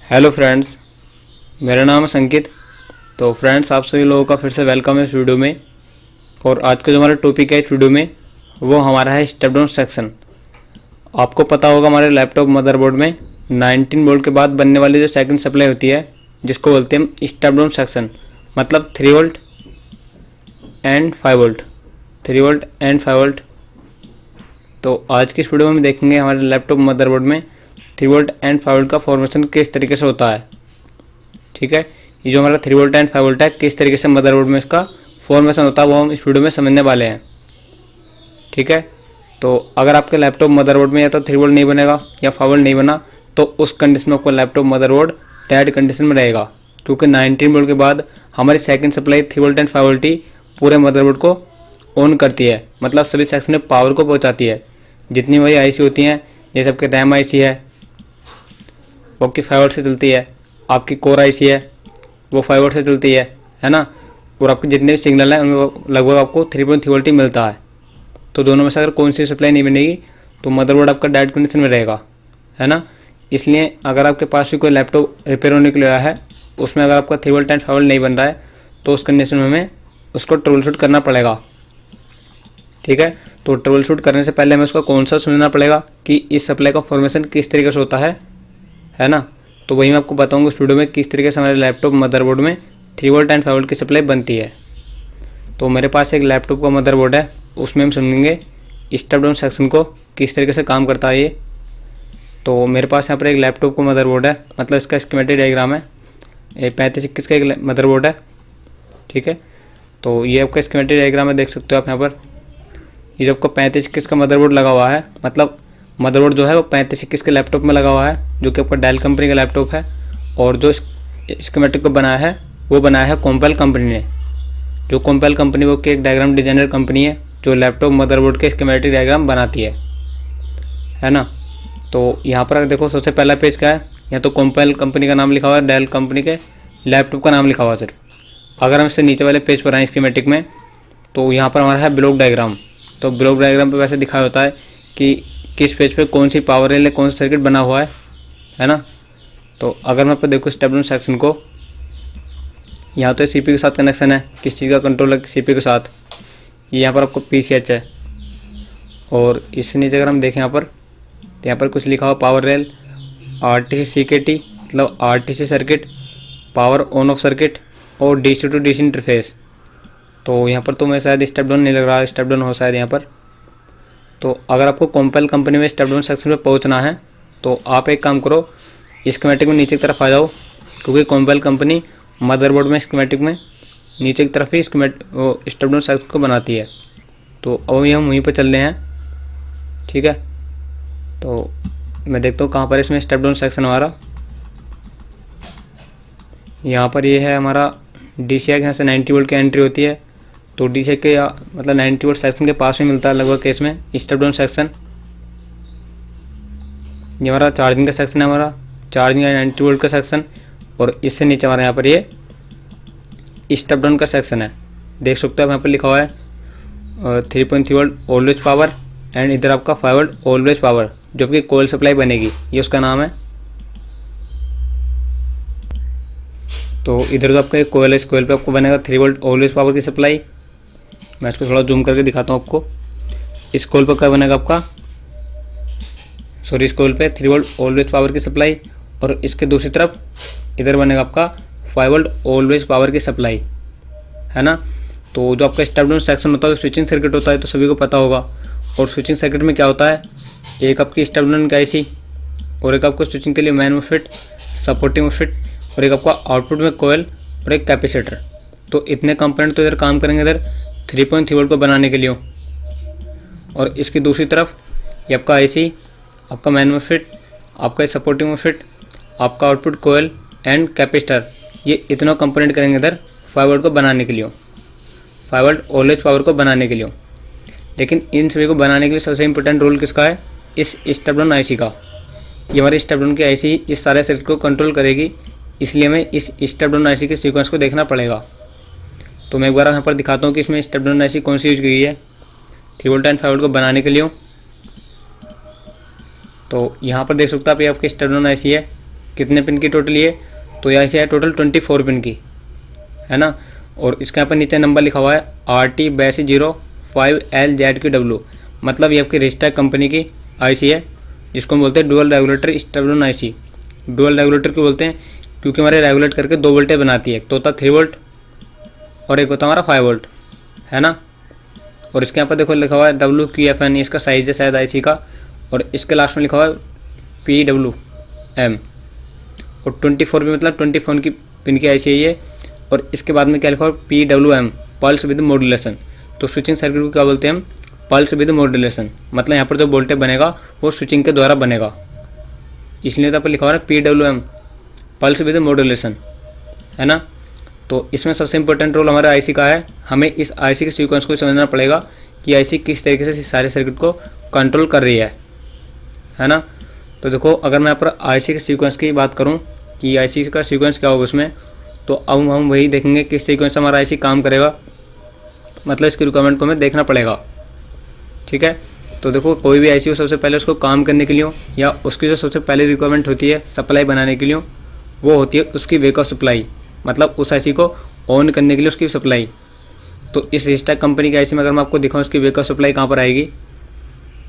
Hello friends, मेरा नाम है संकित। तो फ्रेंड्स, आप सभी लोगों का फिर से वेलकम है इस वीडियो में। और आज का जो हमारा टॉपिक है इस वीडियो में वो हमारा है स्टेप डाउन सेक्शन। आपको पता होगा हमारे लैपटॉप मदरबोर्ड में 19 वोल्ट के बाद बनने वाली जो सेकंड सप्लाई होती है जिसको बोलते हैं हम स्टेप डाउन सेक्शन, मतलब 3 volt and 5 volt, 3 volt and 5 volt. तो आज की इस वीडियो में हम देखेंगे हमारे लैपटॉप मदरबोर्ड में 3 वोल्ट एंड 5 वोल्ट का फॉर्मेशन किस तरीके से होता है। ठीक है, ये जो हमारा 3 वोल्ट एंड 5 वोल्ट है किस तरीके से मदरबोर्ड में इसका फॉर्मेशन होता है वो हम इस वीडियो में समझने वाले हैं। ठीक है, तो अगर आपके लैपटॉप मदरबोर्ड में या तो 3 वोल्ट नहीं बनेगा या 5 वोल्ट नहीं बना तो उस कंडीशन में आपका लैपटॉप मदरबोर्ड डेड कंडीशन में रहेगा, क्योंकि 19 वोल्ट के बाद हमारी second supply 3 volt and 5 volt ही पूरे मदरबोर्ड को ऑन करती है, मतलब सभी सेक्शन में पावर को पहुँचाती है। जितनी वही आईसी होती हैं, जैसे आपके रैम आईसी है वो आपकी 5 वोल्ट से चलती है, आपकी कोर आईसी है वो 5 वोल्ट से चलती है ना। और आपके जितने भी सिग्नल हैं उनमें लगभग आपको 3.3 वोल्ट ही मिलता है। तो दोनों में से अगर कौन सी सप्लाई नहीं बनेगी तो मदरबोर्ड आपका डेड कंडीशन में रहेगा, है ना। इसलिए अगर आपके पास भी कोई लैपटॉप रिपेयर होने के लिए आया है, उसमें अगर आपका 3 वोल्ट एंड 5 वोल्ट नहीं बन रहा है तो उस कंडीशन में हमें उसको ट्रबल शूट करना पड़ेगा। ठीक है, तो ट्रबल शूट करने से पहले हमें उसका कॉन्सेप्ट समझना पड़ेगा कि इस सप्लाई का फॉर्मेशन किस तरीके से होता है ना। तो वही मैं आपको बताऊंगा इस वीडियो में किस तरीके से हमारे लैपटॉप मदरबोर्ड में 3 वोल्ट एंड 5 वोल्ट की सप्लाई बनती है। तो मेरे पास एक लैपटॉप का मदरबोर्ड है, उसमें हम समझेंगे स्टेप डाउन सेक्शन को किस तरीके से काम करता है ये। तो मेरे पास यहाँ पर एक लैपटॉप का मदरबोर्ड है, मतलब इसका स्कीमेटिक डायग्राम है। ये 3521 का एक मदरबोर्ड है। ठीक है, तो ये आपका स्कीमेटिक डायग्राम है, देख सकते हो आप यहाँ पर। ये जो आपका 3521 का मदरबोर्ड लगा हुआ है, मतलब मदरबोर्ड जो है वो 3521 के लैपटॉप में लगा हुआ है, जो कि आपका डेल कंपनी का लैपटॉप है। और जो स्कीमेटिक को बनाया है वो बनाया है कॉम्पेल कंपनी ने। जो कॉम्पेल कंपनी वो की एक डायग्राम डिजाइनर कंपनी है जो लैपटॉप मदरबोर्ड के स्कीमेटिक डायग्राम बनाती है ना। तो यहाँ पर अगर देखो सबसे पहला पेज क्या है, यहाँ तो कॉम्पेल कंपनी का नाम लिखा हुआ है, डेल कंपनी के लैपटॉप का नाम लिखा हुआ है सिर्फ। अगर हम इससे नीचे वाले पेज पर आए स्कीमेटिक में तो यहाँ पर हमारा है ब्लॉक डायग्राम। तो ब्लॉक डायग्राम पे वैसे दिखाया होता है कि किस पेज पे कौन सी पावर रेल है, कौन सा सर्किट बना हुआ है ना। तो अगर मैं आपको देखो स्टेप डाउन सेक्शन को, यहाँ तो सीपीयू के साथ कनेक्शन है, किस चीज़ का कंट्रोल है सीपीयू के साथ, ये यहाँ पर आपको पीसीएच है। और इससे नीचे अगर हम देखें यहाँ पर तो यहाँ पर कुछ लिखा हुआ पावर रेल, आरटीसी सीकेटी मतलब RTC circuit, power on off circuit और डीसी टू डीसी इंटरफेस। तो यहाँ पर तो मैं शायद स्टेप डाउन नहीं लग रहा, स्टेप डाउन हो शायद यहाँ पर। तो अगर आपको कॉम्पेल कंपनी में स्टेप डाउन सेक्शन पे पहुंचना है तो आप एक काम करो, स्कीमेटिक में नीचे की तरफ आ जाओ, क्योंकि कॉम्पेल कंपनी मदरबोर्ड में स्कीमेटिक में नीचे की तरफ ही स्टेप डाउन सेक्शन को बनाती है। तो अब हम वहीं पर चल रहे हैं। ठीक है, तो मैं देखता हूँ कहाँ पर इसमें स्टेप डाउन सेक्शन हमारा। यहाँ पर ये है हमारा DCI, यहाँ से 90 वोल्ट की एंट्री होती है। तो DCI के मतलब 90 वोल्ट सेक्शन के पास में मिलता है लगभग केस में स्टेप डाउन सेक्शन। ये हमारा चार्जिंग का सेक्शन है, हमारा चार्जिंग 90 वोल्ट का सेक्शन। और इससे नीचे हमारा यहाँ पर ये स्टेप डाउन का सेक्शन है, देख सकते हो आप यहाँ पर लिखा हुआ है 3.3 वोल्ट ऑलवेज पावर एंड इधर आपका 5 वोल्ट ऑलवेज पावर, जो कि कोयल सप्लाई बनेगी, ये उसका नाम है। तो इधर तो आपका एक कोयल है, इस कोयल पे आपको बनेगा 3 वोल्ट ऑलवेज पावर की सप्लाई। मैं इसको थोड़ा जूम करके दिखाता हूँ आपको। इस कोयल पर क्या बनेगा आपका, इस कोयल पे 3 वोल्ट ऑलवेज पावर की सप्लाई। और इसके दूसरी तरफ इधर बनेगा आपका 5 वोल्ट ऑलवेज पावर की सप्लाई, है ना। तो जो आपका स्टेप डाउन सेक्शन होता है स्विचिंग सर्किट होता है, तो सभी को पता होगा। और स्विचिंग सर्किट में क्या होता है, एक आपकी स्टेप डाउन की आईसी और एक आपको स्विचिंग के लिए मैन मोफेट, सपोर्टिंग मोफेट और एक आपका आउटपुट में कोयल और एक कैपेसिटर। तो इतने कंपोनेंट तो इधर काम करेंगे इधर 3.3 वोल्ट को बनाने के लिए। और इसकी दूसरी तरफ ये आपका आईसी, आपका मैन मोफेट, आपका सपोर्टिंग मोफेट, आपका आउटपुट कोयल एंड कैपेसिटर, ये इतना कंपोनेंट करेंगे इधर 5 वोल्ट को बनाने के लिए, 5 वोल्ट ऑलवेज पावर को बनाने के लिए। लेकिन इन सभी को बनाने के लिए सबसे इंपॉर्टेंट रोल किसका है, इस स्टेप डाउन आईसी का। ये हमारी स्टेप डाउन की आईसी इस सारे सर्किट को कंट्रोल करेगी, इसलिए हमें इस स्टेप डाउन आईसी के सीक्वेंस को देखना पड़ेगा। तो मैं एक बार यहाँ पर दिखाता हूँ कि इसमें स्टेप डाउन आईसी कौन सी यूज की गई है 3 वोल्ट एंड 5 वोल्ट को बनाने के लिए। तो यहाँ पर देख सकते हो आप, ये आपकी स्टेप डाउन आईसी है कितने पिन की टोटल ये, तो यहाँ से है टोटल 24 पिन की, है ना। और इसके यहाँ पर नीचे नंबर लिखा हुआ है RT-05LZQW, मतलब ये आपकी रिस्टेक कंपनी की आईसी है, जिसको हम बोलते हैं dual regulator step down IC. Dual regulator क्यों बोलते हैं, क्योंकि हमारे रेगुलेट करके 2 वोल्टेज बनाती है, एक तो होता 3 वोल्ट और एक होता हमारा 5 वोल्ट, है ना। और इसके यहाँ पर देखो लिखा हुआ है WQFN, इसका साइज है शायद आईसी का, और इसके लास्ट में लिखा हुआ है PWM, और 24 भी मतलब 24 की पिन की आईसी है ये। और इसके बाद में क्या लिखा हुआ है PWM, पल्स विद मॉड्यूलेशन। तो स्विचिंग सर्किट को क्या बोलते हैं हम, पल्स विद मॉड्यूलेशन, मतलब यहाँ पर जो वोल्टेज बनेगा वो स्विचिंग के द्वारा बनेगा, इसलिए तो पर लिखा हुआ है PWM, पल्स विद मॉड्यूलेशन, है ना। तो इसमें सबसे इंपॉर्टेंट रोल हमारे आईसी का है, हमें इस आईसी के सीक्वेंस को समझना पड़ेगा कि आईसी किस तरीके से सारे सर्किट को कंट्रोल कर रही है ना। तो देखो अगर मैं यहाँ पर आईसी के सीक्वेंस की बात करूँ कि आईसी का सीक्वेंस क्या होगा उसमें, तो अब हम वही देखेंगे किस सीक्वेंस से हमारा आईसी काम करेगा, मतलब इसकी रिक्वायरमेंट को हमें देखना पड़ेगा, ठीक है। तो देखो कोई भी आईसी हो, सबसे पहले उसको काम करने के लिए या उसकी जो सबसे पहले रिक्वायरमेंट होती है सप्लाई बनाने के लिए, वो होती है उसकी वेकअप सप्लाई, मतलब उस आईसी को ऑन करने के लिए उसकी सप्लाई। तो इस रिस्टेक कंपनी की आईसी में अगर मैं आपको दिखाऊँ उसकी वेकअप सप्लाई कहाँ पर आएगी,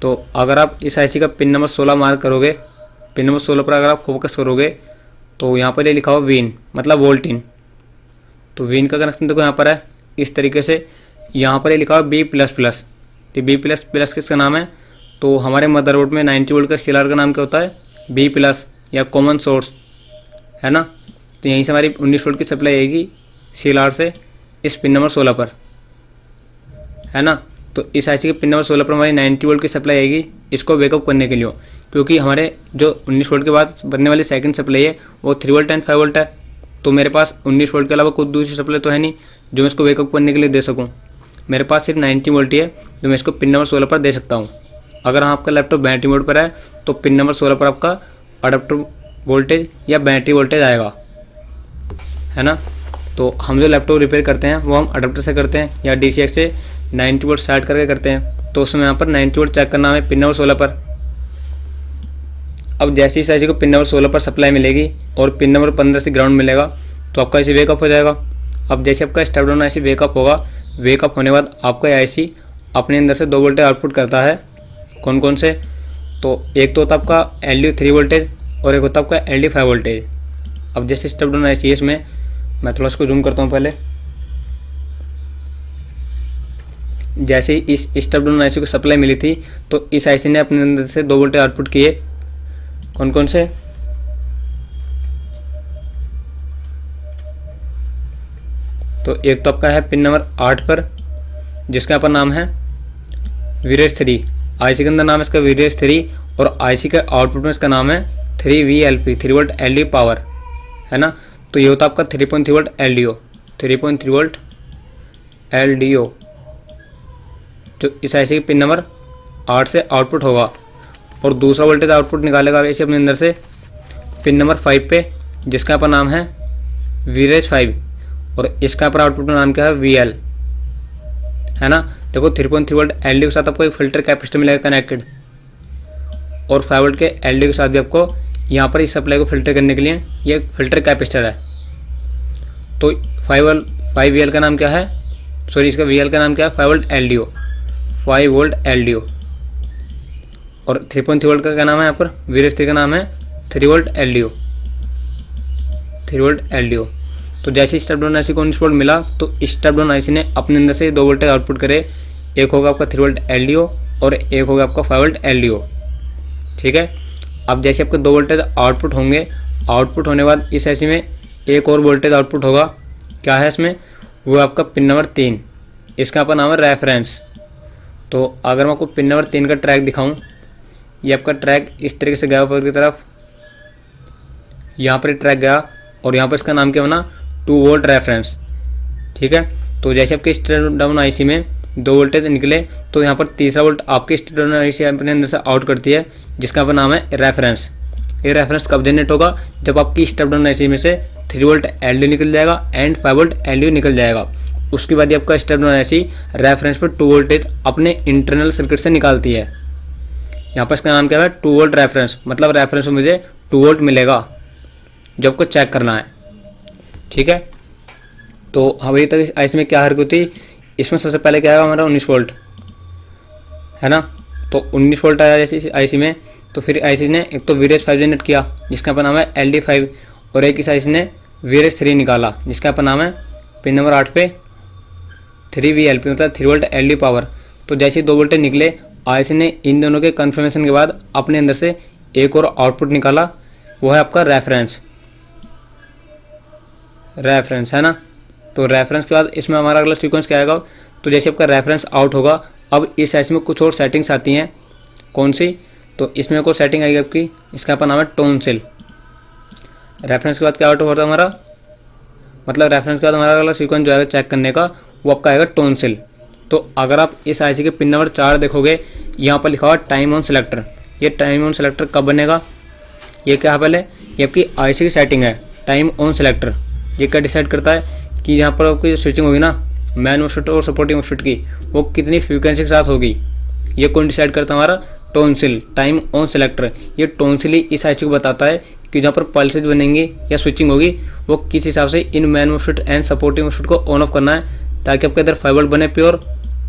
तो अगर आप इस आईसी का पिन नंबर 16 मार्क करोगे, पिन नंबर 16 पर अगर आप फोकस करोगे तो यहाँ पर ये लिखा हुआ वीन, मतलब वोल्ट इन। तो वीन का कनेक्शन देखो यहाँ पर है इस तरीके से, यहाँ पर ये लिखा हुआ B++। तो B++ किसका नाम है, तो हमारे मदरबोर्ड में 90 वोल्ट का सीएलआर का नाम क्या होता है, B+ या कॉमन सोर्स, है ना। तो यहीं से हमारी 19 वोल्ट की सप्लाई आएगी सीएलआर से इस पिन नंबर 16 पर, है ना। तो इस आईसी के पिन नंबर 16 पर हमारी 90 वोल्ट की सप्लाई आएगी इसको वेकअप करने के लिए, क्योंकि हमारे जो 19 वोल्ट के बाद बनने वाली सेकंड सप्लाई है वो 3 वोल्ट एंड 5 वोल्ट है। तो मेरे पास 19 वोल्ट के अलावा कुछ दूसरी सप्लाई तो है नहीं जो मैं इसको वेकअप करने के लिए दे सकूँ, मेरे पास सिर्फ 90 वोल्ट ही है जो मैं इसको पिन नंबर 16 पर दे सकता हूँ। अगर आपका लैपटॉप बैटरी मोड पर है तो पिन नंबर 16 पर आपका अडाप्टर वोल्टेज या बैटरी वोल्टेज आएगा, है ना। तो हम जो लैपटॉप रिपेयर करते हैं वो हम अडाप्टर से करते हैं या DCX से 90 वोल्ट सेट करके करते हैं, तो उसमें यहाँ पर 90 वोल्ट चेक करना है पिन नंबर 16 पर। अब जैसे ही आईसी को पिन नंबर 16 पर सप्लाई मिलेगी और पिन नंबर 15 से ग्राउंड मिलेगा तो आपका आईसी वेकअप हो जाएगा। अब जैसे आपका स्टेप डाउन आईसी वेकअप होगा, वेकअप होने के बाद आपका आईसी अपने अंदर से 2 वोल्टेज आउटपुट करता है। कौन कौन से, तो एक तो होता है आपका LDO 3 वोल्टेज और एक होता है आपका LDO 5 वोल्टेज। अब जैसे स्टेप डाउन आईसी है इसमें मैं थोड़ा इसको जूम करता हूँ पहले। जैसे ही इस स्टेप डाउन आईसी को सप्लाई मिली थी तो इस आईसी ने अपने अंदर से 2 वोल्टेज आउटपुट किए। कौन कौन से, तो एक तो आपका है पिन नंबर 8 पर जिसका आपका नाम है वीरेज 3, आईसी के अंदर नाम है इसका वीरेज 3 और आईसी के आउटपुट में इसका नाम है 3VLP 3 वोल्ट LDO पावर, है ना। तो ये होता है आपका 3.3 वोल्ट LDO, 3.3 वोल्ट LDO जो इस आईसी के पिन नंबर 8 से आउटपुट होगा। और दूसरा वोल्टेज आउटपुट निकालेगा ऐसे अपने अंदर से पिन नंबर 5 पे जिसका आपका नाम है वीरेज 5 और इसका पर आउटपुट का नाम क्या है VL, है ना। देखो 3.3 वोल्ट LDO के साथ आपको एक फिल्टर कैपेसिटर मिलेगा कनेक्टेड और 5 वोल्ट के LDO के साथ भी आपको यहाँ पर इस सप्लाई को फिल्टर करने के लिए ये एक फिल्टर कैपेसिटर है। तो 5VL का नाम क्या है, सॉरी इसका VL का नाम क्या है 5 वोल्ट LDO, 5 वोल्ट LDO और 3.3 वोल्ट का क्या नाम है यहाँ पर वीरेज 3 का नाम है 3 वोल्ट LDO, 3 वोल्ट LDO। तो जैसे स्टेप डाउन आईसी को 19 वोल्ट मिला तो स्टेप डाउन आईसी ने अपने अंदर से 2 वोल्टेज आउटपुट करे, एक होगा आपका 3 वोल्ट LDO और एक होगा आपका 5 वोल्ट LDO, ठीक है। अब जैसे आपके 2 वोल्टेज आउटपुट होंगे, आउटपुट होने के बाद इस आईसी में एक और वोल्टेज आउटपुट होगा, क्या है इसमें, वो आपका पिन नंबर 3, इसका आपका नाम है रेफरेंस। तो अगर मैं आपको पिन नंबर 3 का ट्रैक दिखाऊं, ये आपका ट्रैक इस तरीके से गया ऊपर की तरफ, यहाँ पर ट्रैक गया और यहाँ पर इसका नाम क्या बना 2 वोल्ट रेफरेंस, ठीक है। तो जैसे आपके स्टेप डाउन आईसी में 2 वोल्टेज निकले तो यहाँ पर तीसरा वोल्ट आपके स्टेप डाउन आईसी अपने अंदर से आउट करती है जिसका आपका नाम है रेफरेंस। ये रेफरेंस कब जनरेट होगा, जब आपकी स्टेप डाउन आईसी में से 3 वोल्ट LDO निकल जाएगा एंड 5 वोल्ट LDO निकल जाएगा। उसके बाद आपका स्टेप डाउन आईसी रेफरेंस पर 2 वोल्टेज अपने इंटरनल सर्किट से निकालती है। यहाँ पर इसका नाम क्या है 2 वोल्ट रेफरेंस, मतलब रेफरेंस में मुझे 2 वोल्ट मिलेगा, जो आपको चेक करना है। ठीक है, तो अभी तक आईसी में क्या हरकत होती, इसमें सबसे पहले क्या आएगा हमारा 19 वोल्ट, है ना। तो 19 वोल्ट आया जैसे आईसी में, तो फिर आईसी ने एक तो वीरेज 5 जनरेट किया जिसका अपन नाम है LD5, और एक इस आईसी ने वीरेज 3 निकाला जिसका अपन नाम है पिन नंबर 8 पे 3VLP, मतलब 3 वोल्ट LD पावर। तो जैसे 2 वोल्टेज निकले, आईसी ने इन दोनों के कन्फर्मेशन के बाद अपने अंदर से एक और आउटपुट निकाला, वो है आपका रेफरेंस, है ना। तो रेफरेंस के बाद इसमें हमारा अगला सीक्वेंस क्या आएगा, तो जैसे आपका रेफरेंस आउट होगा, अब इस आईसी में कुछ और सेटिंग्स आती हैं। कौन सी, तो इसमें कोई सेटिंग आएगी आपकी, इसका आपका नाम है टोन सेल। रेफरेंस के बाद क्या आउट होता है हमारा, मतलब रेफरेंस के बाद हमारा अगला सीक्वेंस जो आएगा चेक करने का, वो आपका आएगा टोन सेल। तो अगर आप इस आईसी के पिन नंबर 4 देखोगे, यहाँ पर लिखा हुआ टाइम ऑन सेलेक्टर। ये टाइम ऑन सेलेक्टर कब बनेगा, ये क्या है, पहले ये आपकी आईसी की सेटिंग है टाइम ऑन सेलेक्टर। ये क्या डिसाइड करता है कि यहाँ पर आपकी जो स्विचिंग होगी ना मैन मॉस्फेट और सपोर्टिंग मॉस्फेट की, वो कितनी फ्रीक्वेंसी के साथ होगी, ये कौन डिसाइड करता है, हमारा टोनसिल, टाइम ऑन सेलेक्टर। ये टोनसिल ही इस आईसी को बताता है कि जहाँ पर पल्सेज बनेंगी या स्विचिंग होगी, वो किस हिसाब से in man MOSFET and supporting MOSFET को ऑन ऑफ करना है, ताकि आपका इधर 5 वोल्ट बने प्योर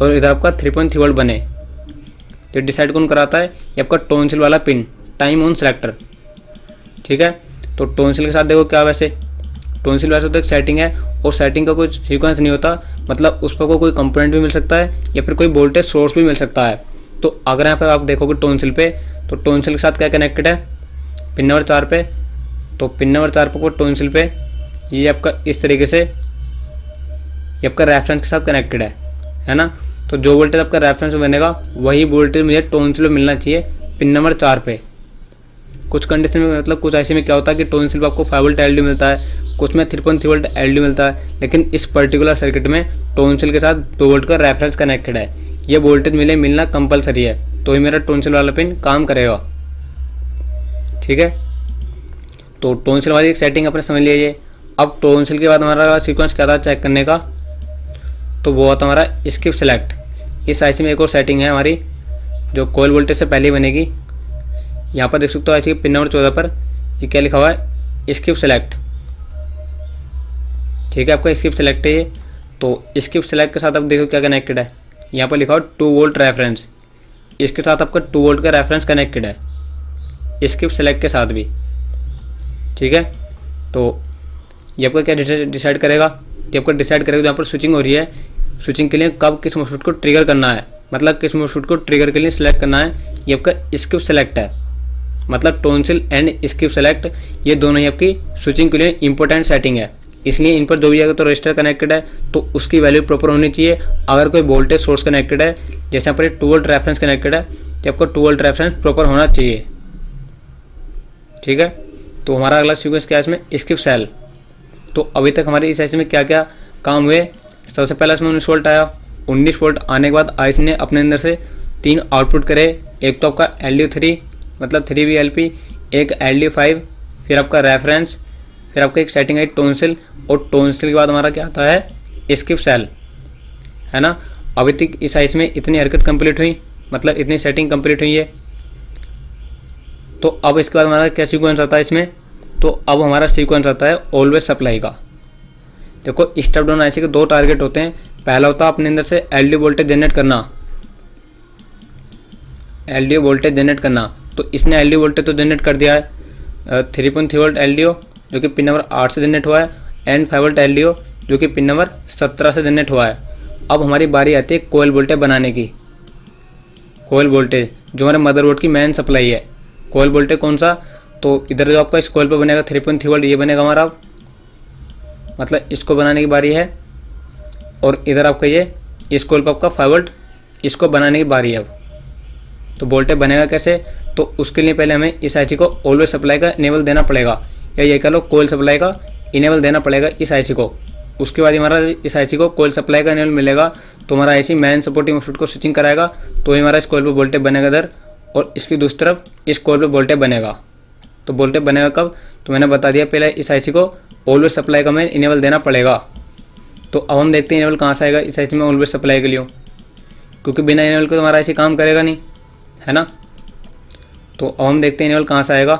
और इधर आपका 3.3 वोल्ट बने। तो डिसाइड कौन कराता है, ये आपका टोनसिल वाला पिन, टाइम ऑन सेलेक्टर। ठीक है, तो टोनसिल के साथ देखो क्या, वैसे टोनसिल वैसे तो एक सेटिंग है, और सेटिंग का कोई सीक्वेंस नहीं होता, मतलब उस पर कोई कंपोनेंट भी मिल सकता है या फिर कोई वोल्टेज सोर्स भी मिल सकता है। तो अगर यहाँ पर आप देखोगे टोनसिल पे, तो टोनसिल के साथ क्या कनेक्टेड है, पिन नंबर 4 पे। तो पिन नंबर 4 पर टोनसिल पे ये आपका इस तरीके से ये आपका रेफरेंस के साथ कनेक्टेड है ना। तो जो वोल्टेज आपका रेफरेंस में बनेगा, वही वोल्टेज मुझे टोनसिल पे मिलना चाहिए पिन नंबर 4 पे। कुछ कंडीशन में, मतलब कुछ ऐसे में क्या होता है कि टोनसिल पे आपको 5 वोल्ट LD मिलता है, कुछ में 3.3 वोल्ट LD मिलता है, लेकिन इस पर्टिकुलर सर्किट में टोनसिल के साथ 2 वोल्ट का रेफरेंस कनेक्टेड है। ये वोल्टेज मिलना कंपलसरी है, तो ही मेरा टोनसिल वाला पिन काम करेगा। ठीक है, तो टोनसिल वाली एक सेटिंग अपने समझ लीजिए। अब टोनसिल के बाद हमारा सीक्वेंस क्या था चेक करने का, तो वो आता हमारा स्किप सेलेक्ट। इस आईसी में एक और सेटिंग है हमारी, जो कोयल वोल्टेज से पहले बनेगी। यहाँ पर देख सकते हो आईसी के पिन नंबर 14 पर ये क्या लिखा हुआ है, स्किप सेलेक्ट। ठीक है, आपका स्किप सेलेक्ट है ये। तो स्किप सेलेक्ट के साथ आप देखो क्या कनेक्टेड है, यहाँ पर लिखा हुआ 2 वोल्ट रेफरेंस, इसके साथ आपका 2 वोल्ट का रेफरेंस कनेक्टेड है स्किप सेलेक्ट के साथ भी। ठीक है, तो ये आपका क्या डिसाइड करेगा, कि आपका डिसाइड करेगा जहाँ पर स्विचिंग हो रही है, स्विचिंग के लिए कब किस मॉस्फेट को ट्रिगर करना है, मतलब किस मॉस्फेट को ट्रिगर के लिए सिलेक्ट करना है, ये आपका स्किप सेलेक्ट है। मतलब टोनसिल एंड स्किप सेलेक्ट ये दोनों ही आपकी स्विचिंग के लिए इंपॉर्टेंट सेटिंग है, इसलिए इन पर जो भी अगर तो रजिस्टर कनेक्टेड है तो उसकी वैल्यू प्रॉपर होनी चाहिए। अगर कोई वोल्टेज सोर्स कनेक्टेड है, जैसे यहाँ पर 2 वोल्ट रेफरेंस कनेक्टेड है, तो आपको 2 वोल्ट रेफरेंस प्रॉपर होना चाहिए। ठीक है, तो हमारा अगला सीक्वेंस क्या है इसमें, स्किप सेल। तो अभी तक हमारे इस आईसी में क्या क्या काम हुए, सबसे पहले इसमें 19 वोल्ट आया। 19 वोल्ट आने के बाद आईसी ने अपने अंदर से 3 आउटपुट करे, एक तो आपका LD3 मतलब 3VLP, एक LD5, फिर आपका रेफरेंस, फिर आपका एक सेटिंग है टोनसिल, और टोनसिल के बाद हमारा क्या आता है स्किप सेल, है ना। अभी तक इस आईसी में इतनी हरकत कंप्लीट हुई, मतलब इतनी सेटिंग कंप्लीट हुई है। तो अब इसके बाद हमारा क्या सीक्वेंस आता है इसमें, तो अब हमारा सीक्वेंस आता है ऑलवेज सप्लाई का। देखो स्टेप डाउन आईसी के 2 टारगेट होते हैं, पहला होता है अपने अंदर से LD वोल्टेज जनरेट करना, LDO वोल्टेज जनरेट करना। तो इसने LDO वोल्टेज तो जनरेट कर दिया है 3.3 वोल्ट LDO जो कि पिन नंबर 8 से जनरेट हुआ है, एंड 5 वोल्ट LDO जो कि पिन नंबर 17 से जनरेट हुआ है। अब हमारी बारी आती है कोयल वोल्टेज बनाने की। कोयल वोल्टेज जो हमारे मदरबोर्ड की मेन सप्लाई है, कोयल वोल्टेज कौन सा, तो इधर जो आपका इस कोयल पर बनेगा 3.3 वोल्ट, ये बनेगा हमारा, मतलब इसको बनाने की बारी है। और इधर आपका ये इस कोयल पर आपका 5 वोल्ट, इसको बनाने की बारी है। अब तो वोल्टेज बनेगा कैसे, तो उसके लिए पहले हमें इस आईसी को ऑलवेज सप्लाई का इनेबल देना पड़ेगा, या ये कह लो कोयल सप्लाई का इनेबल देना पड़ेगा इस आईसी को। उसके बाद हमारा इस आईसी को कोयल सप्लाई का इनेबल मिलेगा, तो हमारा आईसी मैन सपोर्टिंग मॉस्फेट को स्विचिंग कराएगा, तो ही हमारा इस कोयल पर वोल्टेज बनेगा इधर, और इसकी दूसरी तरफ इस कोयल पर वोल्टेज बनेगा। तो वोल्टेज बनेगा कब, तो मैंने बता दिया पहले इस आईसी को ऑलवेज सप्लाई का मैं इनेबल देना पड़ेगा। तो अब हम देखते हैं इनेबल कहाँ से आएगा इस आईसी में ऑलवेज सप्लाई के लिए, क्योंकि बिना इनेबल के तो हमारा आईसी काम करेगा नहीं, है ना। तो अब हम देखते हैं इनेबल कहाँ से आएगा।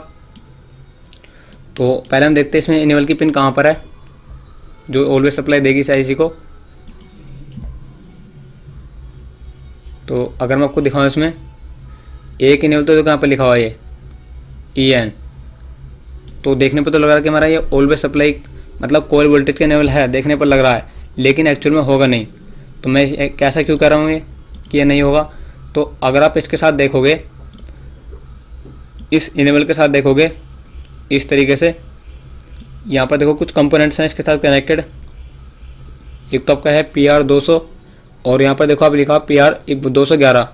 तो पहले हम देखते हैं इसमें इनेबल की पिन कहाँ पर है जो ऑलवेज सप्लाई देगी इस आईसी को। तो अगर मैं आपको दिखाऊँ इसमें एक इनेबल तो कहाँ पर लिखा हुआ है ये EN, तो देखने पर तो लग रहा है कि हमारा ये ऑलवेज सप्लाई मतलब कोयल वोल्टेज का इनेबल है, देखने पर लग रहा है, लेकिन एक्चुअल में होगा नहीं। तो मैं कैसा क्यों कर रहा हूँ ये कि ये नहीं होगा। तो अगर आप इसके साथ देखोगे, इस इनेबल के साथ देखोगे इस तरीके से, यहाँ पर देखो कुछ कंपोनेंट्स हैं इसके साथ कनेक्टेड। एक तो आपका है PR200 और यहाँ पर देखो आप लिखा PR211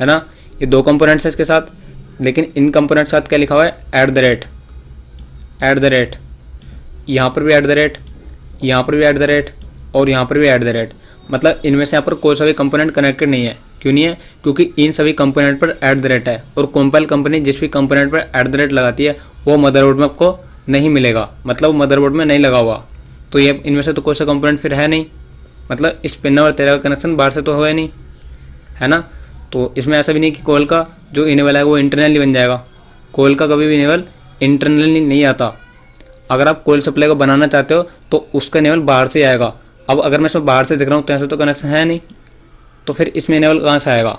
है ना, ये दो कंपोनेंट्स हैं इसके साथ। लेकिन इन कंपोनेंट्स के साथ क्या लिखा हुआ है एट द रेट, यहाँ पर भी एट द रेट, यहाँ पर भी एट द रेट और यहाँ पर भी एट द रेट। मतलब इनमें से यहाँ पर कोई सा भी कंपोनेंट कनेक्टेड नहीं है। क्यों नहीं है? क्योंकि इन सभी कंपोनेंट पर एट द रेट है और कॉम्पाइल कंपनी जिस भी कंपोनेंट पर एट द रेट लगाती है वो मदरबोर्ड में आपको नहीं मिलेगा, मतलब मदरबोर्ड में नहीं लगा हुआ। तो ये इनमें से तो कोई सा कंपोनेंट फिर है नहीं, मतलब इस पिन नंबर 13 का कनेक्शन बाहर से तो हुआ ही नहीं, है ना। तो इसमें ऐसा भी नहीं कि कोयल का जो इनेबल है वो इंटरनली बन जाएगा। कोयल का कभी भी इनेबल इंटरनली नहीं आता। अगर आप कोयल सप्लाई को बनाना चाहते हो तो उसका इनेबल बाहर से आएगा। अब अगर मैं इसमें बाहर से दिख रहा हूँ तो ऐसा तो कनेक्शन है नहीं, तो फिर इसमें इनेबल कहाँ से आएगा?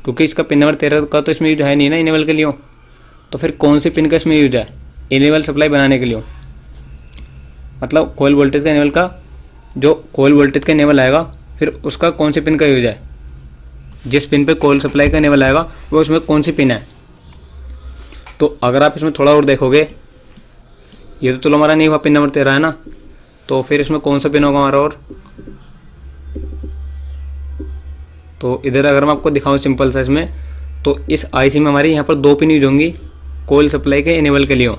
क्योंकि इसका पिन नंबर 13 का तो इसमें यूज है नहीं ना इनेबल के लिए। तो फिर कौन सी पिन का इसमें यूज है इनेबल सप्लाई बनाने के लिए? मतलब कोयल वोल्टेज का इनेबल का जो कोयल वोल्टेज का इनेबल आएगा फिर उसका कौन सी पिन का यूज है? जिस पिन पे कोयल सप्लाई का इनेबल आएगा वो उसमें कौन सी पिन है? तो अगर आप इसमें थोड़ा और देखोगे, ये तो चलो हमारा नहीं हुआ पिन नंबर 13 है ना, तो फिर इसमें कौन सा पिन होगा हमारा? और तो इधर अगर मैं आपको दिखाऊं सिंपल सा इसमें, तो इस आईसी में हमारी यहाँ पर दो पिन यूज होंगी कोयल सप्लाई के इनेबल के लिए।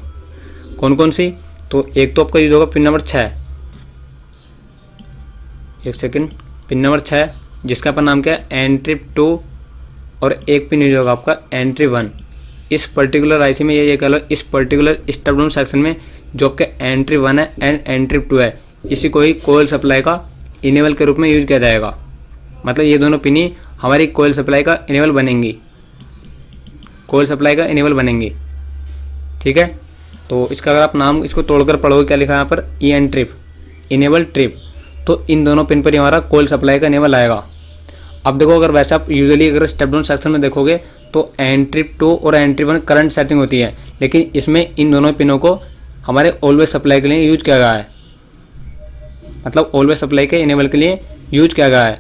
कौन कौन सी? तो एक तो आपका यूज होगा पिन नंबर 6, एक सेकंड, पिन नंबर 6 जिसका अपन नाम क्या है एंट्रिप 2, और एक पिन यूज होगा आपका एंट्री 1। इस पर्टिकुलर आईसी में ये कह लो इस पर्टिकुलर स्टेप डाउन सेक्शन में जो आपका एंट्री 1 है एंड एंट्री 2 है, इसी को ही कोयल सप्लाई का इनेबल के रूप में यूज किया जाएगा। मतलब ये दोनों पिन ही हमारी कोयल सप्लाई का इनेबल बनेंगी, कोयल सप्लाई का इनेबल बनेंगी, ठीक है। तो इसका अगर आप नाम इसको तोड़कर पढ़ोगे क्या लिखा है यहाँ पर EN ट्रिप, इनेबल ट्रिप, तो इन दोनों पिन पर ही हमारा कोयल सप्लाई का इनेबल आएगा। अब देखो अगर वैसे आप यूजुअली अगर स्टेप डाउन सेक्शन में देखोगे तो एंट्री 2 और एंट्री 1 करंट सेटिंग होती है, लेकिन इसमें इन दोनों पिनों को हमारे ऑलवेज सप्लाई के लिए यूज किया गया है, मतलब ऑलवेज सप्लाई के इनेबल के लिए यूज किया गया है।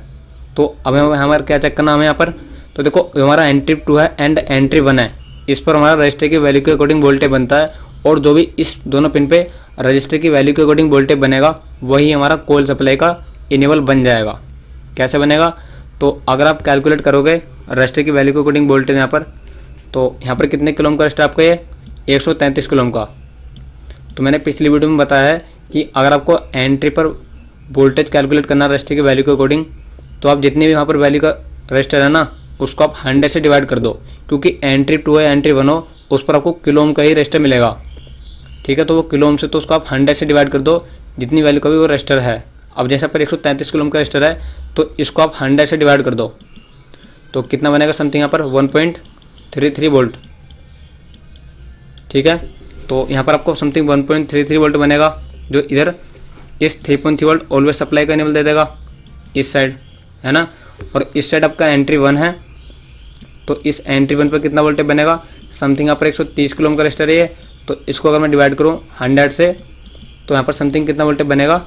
तो अब हमारा क्या चेक करना हमें यहाँ पर? तो देखो हमारा एंट्री 2 है एंड एंट्री 1 है, इस पर हमारा रजिस्टर की वैल्यू के अकॉर्डिंग वोल्टेज बनता है, और जो भी इस दोनों पिन पे रजिस्टर की वैल्यू के अकॉर्डिंग वोल्टेज बनेगा वही हमारा कोयल सप्लाई का इनेबल बन जाएगा। कैसे बनेगा? तो अगर आप कैलकुलेट करोगे रजिस्टर की वैल्यू के अकॉर्डिंग वोल्टेज यहाँ पर, तो यहाँ पर कितने किलो ओम का रजिस्टर आपका ये 133 किलो ओम का। तो मैंने पिछली वीडियो में बताया है कि अगर आपको एंट्री पर वोल्टेज कैलकुलेट करना रजिस्टर की वैल्यू के अकॉर्डिंग, तो आप जितनी भी वहाँ पर वैल्यू का रजिस्टर है ना उसको आप 100 से डिवाइड कर दो, क्योंकि एंट्री 2 है एंट्री 1 हो उस पर आपको किलो ओम का ही रजिस्टर मिलेगा, ठीक है। तो वो किलो ओम से तो उसको आप 100 से डिवाइड कर दो जितनी वैल्यू का भी वो रजिस्टर है। अब जैसे पर 133 किलो ओम का रजिस्टर है तो इसको आप 100 से डिवाइड कर दो, तो कितना बनेगा समथिंग यहाँ पर 1.33 वोल्ट, ठीक है। तो यहाँ पर आपको समथिंग 1.33 वोल्ट बनेगा, जो इधर इस 3.3 वोल्ट ऑलवेज सप्लाई का इनेबल दे देगा इस साइड, है ना। और इस साइड आपका एंट्री 1 है, तो इस एंट्री 1 पर कितना वोल्टेज बनेगा समथिंग यहाँ पर 130 किलो ओम का रजिस्टर है, तो इसको अगर मैं डिवाइड करूँ 100 से तो यहाँ पर समथिंग कितना वोल्टेज बनेगा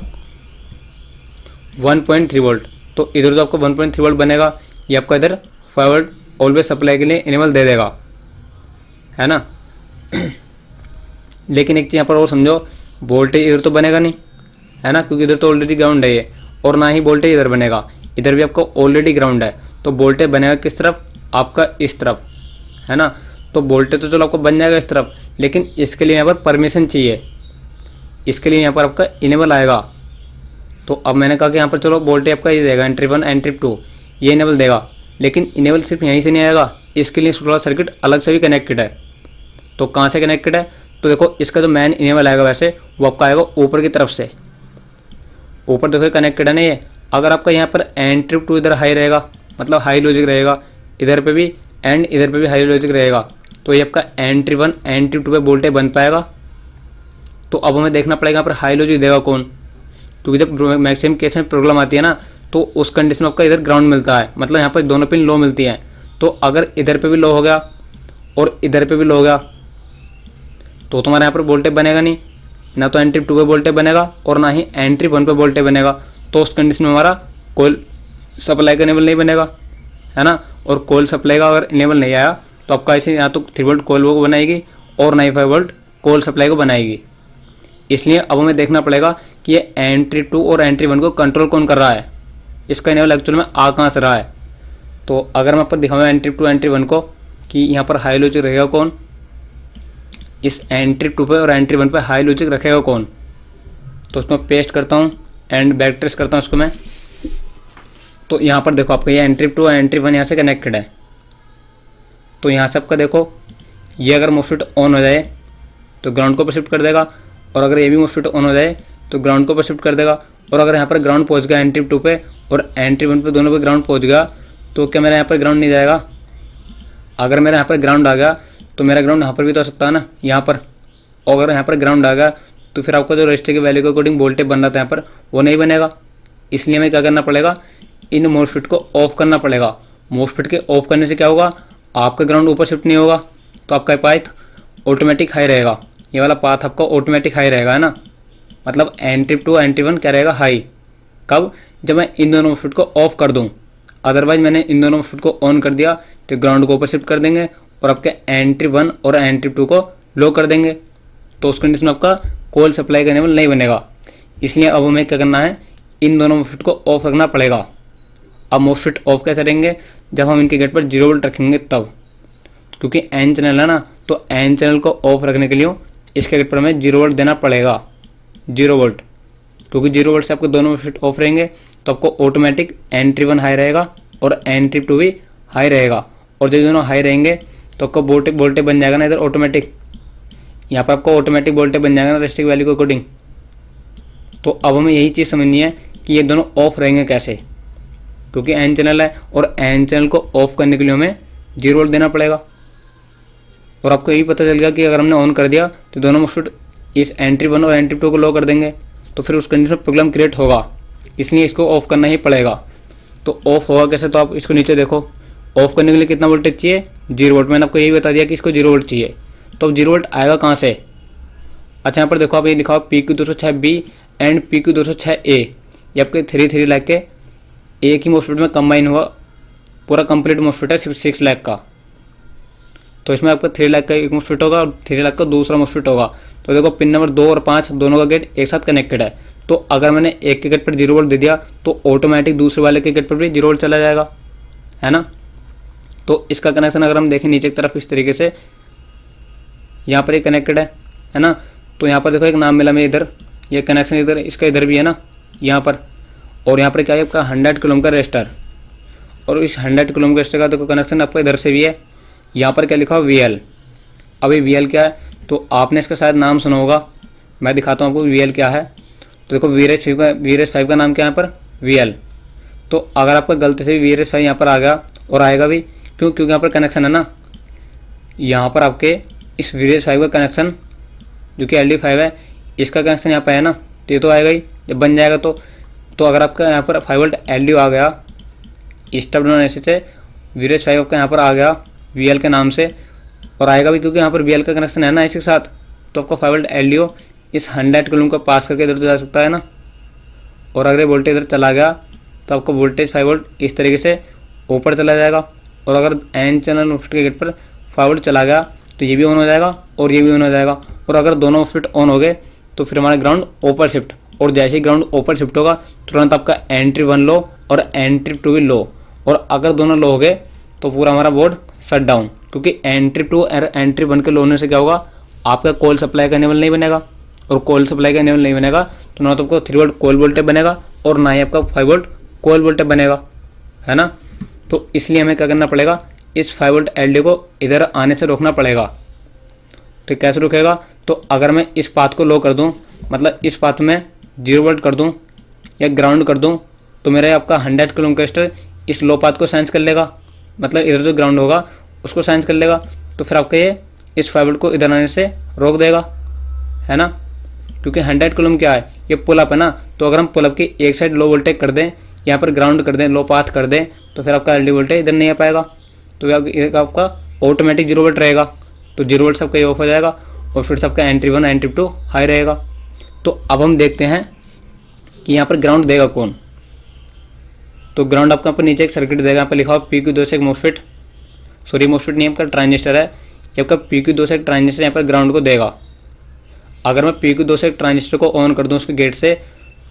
1.3 वोल्ट। तो इधर तो आपको 1.3 वोल्ट बनेगा, ये आपका इधर 5 वोल्ट ऑलवेज सप्लाई के लिए इनेबल दे देगा, है ना। लेकिन एक चीज़ यहाँ पर और समझो, वोल्टेज इधर तो बनेगा नहीं, है ना, क्योंकि इधर तो ऑलरेडी ग्राउंड है ये, और ना ही वोल्टेज इधर बनेगा, इधर भी आपको ऑलरेडी ग्राउंड है। तो वोल्टेज बनेगा किस तरफ? आपका इस तरफ, है ना। तो वोल्टेज तो चलो आपको बन जाएगा इस तरफ, लेकिन इसके लिए यहाँ पर परमिशन चाहिए, इसके लिए यहाँ पर आपका इनेबल आएगा। तो अब मैंने कहा कि यहाँ पर चलो वोल्टेज आपका ये देगा एंट्री 1 एंट्री 2 ये इनेबल देगा, लेकिन इनेबल सिर्फ यहीं से नहीं आएगा, इसके लिए थोड़ा सर्किट अलग से भी कनेक्टेड है। तो कहाँ से कनेक्टेड है? तो देखो इसका जो मेन इनेबल आएगा वैसे वो आपका आएगा ऊपर की तरफ से, ऊपर देखो कनेक्टेड है ना ये। अगर आपका यहाँ पर एंट्री 2 इधर हाई रहेगा, मतलब हाई लॉजिक रहेगा, इधर पे भी एंड इधर पे भी हाई लॉजिक रहेगा, तो ये आपका एंट्री 1 एंट्री 2 पे वोल्टेज बन पाएगा? तो अब हमें देखना पड़ेगा यहाँ पर हाई लो जो देगा कौन, क्योंकि जब मैक्सिमम केस में प्रॉब्लम आती है ना तो उस कंडीशन में आपका इधर ग्राउंड मिलता है, मतलब यहाँ पर दोनों पिन लो मिलती हैं। तो अगर इधर पे भी लो हो गया और इधर पे भी लो हो गया तो तुम्हारा यहाँ पर वोल्टेज बनेगा नहीं, ना तो एंट्री 2 पे वोल्टेज बनेगा और ना ही एंट्री 1 पे वोल्टेज बनेगा। तो उस कंडीशन में हमारा कोयल सप्लाई का इनेबल नहीं बनेगा, है ना। और कोयल सप्लाई का अगर इनेबल नहीं आया तो आपका ऐसे या तो 3 वोल्ट कोयल को बनाएगी और ना ही 5 वोल्ट कोयल सप्लाई को बनाएगी। इसलिए अब हमें देखना पड़ेगा कि ये एंट्री 2 और एंट्री 1 को कंट्रोल कौन कर रहा है, इसका इनेबल एक्चुअल में आ कहाँ से रहा है। तो अगर मैं आपको दिखाऊँ एंट्री 2 एंट्री 1 को कि यहाँ पर हाई लॉजिक रहेगा कौन, इस एंट्री 2 पे और एंट्री 1 पे हाई लॉजिक रखेगा कौन, तो उसमें पेस्ट करता हूँ एंड बैक ट्रेस करता हूँ उसको मैं। तो यहाँ पर देखो आपका ये एंट्री 2 और एंट्री 1 यहाँ से कनेक्टेड है। तो यहाँ से आपका देखो ये अगर मोस्फेट ऑन हो जाए तो ग्राउंड को ऊपर शिफ्ट कर देगा, और अगर ये भी मोस्फेट ऑन हो जाए तो ग्राउंड को ऊपर शिफ्ट कर देगा। और अगर यहाँ पर ग्राउंड पहुँच गया एंट्री 2 पे और एंट्री 1 पे दोनों पे ग्राउंड पहुँच गया तो क्या मेरा यहाँ पर ग्राउंड नहीं जाएगा। अगर मेरा यहाँ पर ग्राउंड आ गया तो मेरा ग्राउंड यहाँ पर भी तो आ सकता है ना, यहाँ पर। और अगर यहाँ पर ग्राउंड आ गया तो फिर आपका जो रजिस्टर की वैल्यू के अकॉर्डिंग वोल्टेज बन रहा था यहाँ पर वो नहीं बनेगा। इसलिए हमें क्या करना पड़ेगा, इन मोस्फेट को ऑफ करना पड़ेगा। मोस्फेट के ऑफ करने से क्या होगा, आपका ग्राउंड ऊपर शिफ्ट नहीं होगा तो आपका पाथ ऑटोमेटिक हाई रहेगा। ये वाला पाथ आपका ऑटोमेटिक हाई रहेगा, है ना। मतलब एंट्री 2 एंट्री 1 क्या रहेगा, हाई। कब, जब मैं इन दोनों मोस्फेट को ऑफ कर दूँ। अदरवाइज मैंने इन दोनों मोस्फेट को ऑन कर दिया तो ग्राउंड को ऊपर शिफ्ट कर देंगे और आपके एंट्री 1 और एंट्री 2 को लो कर देंगे। तो उस कंडीशन में आपका कोयल सप्लाई का इनेबल नहीं बनेगा। इसलिए अब हमें क्या करना है, इन दोनों मोस्फेट को ऑफ रखना पड़ेगा। अब मोस्फेट ऑफ कैसे रहेंगे, जब हम इनके गेट पर 0 वोल्ट रखेंगे तब, क्योंकि एन चैनल है ना, तो एन चैनल को ऑफ रखने के लिए इसके गेट पर हमें 0 वोल्ट देना पड़ेगा। 0 वोल्ट, क्योंकि 0 वोल्ट से आपके दोनों मोस्फेट ऑफ रहेंगे तो आपको ऑटोमेटिक एंट्री 1 हाई रहेगा और एंट्री 2 भी हाई रहेगा। और जब दोनों हाई रहेंगे तो आपका वोल्टेज बन जाएगा ना इधर ऑटोमेटिक, यहाँ पर आपको ऑटोमेटिक वोल्टेज बन जाएगा ना रजिस्टर वैल्यू के अकॉर्डिंग। तो अब हमें यही चीज़ समझनी है कि ये दोनों ऑफ रहेंगे कैसे, क्योंकि एन चैनल है और एन चैनल को ऑफ करने के लिए हमें 0 वोल्ट देना पड़ेगा। और आपको यही पता चल गया कि अगर हमने ऑन कर दिया तो दोनों मोस्फेट इस एंट्री 1 और एंट्री 2 को लो कर देंगे, तो फिर उस कंडीशन में प्रॉब्लम क्रिएट होगा। इसलिए इसको ऑफ करना ही पड़ेगा। तो ऑफ होगा कैसे, तो आप इसको नीचे देखो, ऑफ करने के लिए कितना वोल्टेज चाहिए, 0 वोल्ट। मैंने आपको यही बता दिया कि इसको 0 वोल्ट चाहिए। तो अब 0 वोल्ट आएगा कहाँ से। अच्छा, यहाँ पर देखो आप ये लिखा हो PQ206B एंड PQ206A, ये आपके 3 लाख के एक ही मोस्फेट में कंबाइन हुआ पूरा कंप्लीट मोस्फेट है, सिर्फ 6 लाख का। तो इसमें आपका 3 लाख का एक मोस्फेट होगा और 3 लाख का दूसरा मोस्फेट होगा। तो देखो पिन नंबर 2 और 5 दोनों का गेट एक साथ कनेक्टेड है। तो अगर मैंने एक के गेट पर 0 वोल्ट दे दिया तो ऑटोमेटिक दूसरे वाले के गेट पर भी 0 वोल्ट चला जाएगा, है ना। तो इसका कनेक्शन अगर हम देखें नीचे की तरफ इस तरीके से, यहाँ पर ये कनेक्टेड है ना। तो यहाँ पर देखो एक नाम मिला मैं इधर, ये कनेक्शन इधर, इसका इधर भी है ना यहाँ पर। और यहाँ पर क्या है आपका 100 किलो का रजिस्टर, और इस 100 किलो का रजिस्टर का देखो कनेक्शन आपका इधर से भी है। यहाँ पर क्या लिखा हो, VL। अभी VL क्या है, तो आपने इसका शायद नाम सुना होगा, मैं दिखाता हूँ आपको VL क्या है। तो देखो VRS5 का नाम क्या है यहाँ पर, VL। तो अगर आपका गलती से भी VRS5 यहाँ पर आ गया, और आएगा भी क्योंकि यहाँ पर कनेक्शन है ना, यहाँ पर आपके इस VRS5 का कनेक्शन जो कि LD5 है, इसका कनेक्शन यहाँ पर है ना, तो ये तो आएगा ही जब बन जाएगा। तो अगर आपका यहाँ पर 5 वोल्ट LDO आ गया स्टेप डाउन ऐसे से, VRS5 आपका यहाँ पर आ गया VL के नाम से, और आएगा भी क्योंकि यहाँ पर VL का कनेक्शन है ना इसके साथ। तो आपका 5 वोल्ट LDO इस 100 किलो को पास करके इधर जा सकता है ना। और अगर वोल्टेज इधर चला गया तो आपका वोल्टेज 5 वोल्ट इस तरीके से ऊपर चला जाएगा। और अगर एन चैनल मोस्फेट के गेट पर 5 वोल्ट चला गया तो ये भी ऑन हो जाएगा और ये भी ऑन हो जाएगा। और अगर दोनों मोस्फेट ऑन हो गए तो फिर हमारा ग्राउंड ऊपर शिफ्ट, और जैसे ही ग्राउंड ऊपर शिफ्ट होगा तुरंत आपका एंट्री 1 लो और एंट्री 2 भी लो। और अगर दोनों लो हो गए तो पूरा हमारा बोर्ड शट डाउन, क्योंकि एंट्री 2 और एंट्री 1 के लो होने से क्या होगा, आपका कोयल सप्लाई का इनेबल नहीं बनेगा। और कोयल सप्लाई का इनेबल नहीं बनेगा तो ना तो आपको 3 वोल्ट कोयल वोल्टेज बनेगा और ना ही आपका 5 वोल्ट कोयल वोल्टेज बनेगा, है ना। तो इसलिए हमें क्या करना पड़ेगा, इस 5 वोल्ट LD को इधर आने से रोकना पड़ेगा। तो कैसे रुकेगा, तो अगर मैं इस पाथ को लो कर दूं, मतलब इस पाथ में 0 वोल्ट कर दूं या ग्राउंड कर दूं, तो मेरा आपका 100 किलो रजिस्टर इस लो पाथ को सेंस कर लेगा, मतलब इधर जो ग्राउंड होगा उसको सेंस कर लेगा। तो फिर आपका ये इस 5 वोल्ट को इधर आने से रोक देगा, है ना। क्योंकि 100 कूलम क्या है, ये पुल अप है ना। तो अगर हम पुल अप की एक साइड लो वोल्टेज कर दें, यहाँ पर ग्राउंड कर दें, लो पाथ कर दें, तो फिर आपका एलडी वोल्टेज इधर नहीं आ पाएगा। तो आपका ऑटोमेटिक 0 वोल्ट रहेगा। तो 0 वोल्ट सबका ये ऑफ हो जाएगा और फिर सबका एंट्री 1 एंट्री 2 हाई रहेगा। तो अब हम देखते हैं कि यहाँ पर ग्राउंड देगा कौन। तो ग्राउंड आपका ऊपर नीचे एक सर्किट देगा, यहाँ पर लिखा हुआ PQ2 मोसफेट, सॉरी मोसफेट नहीं आपका ट्रांजिस्टर है, ये आपका PQ2 ट्रांजिस्टर यहाँ पर ग्राउंड को देगा। अगर मैं PQ2 ट्रांजिस्टर को ऑन कर दूँ उसके गेट से,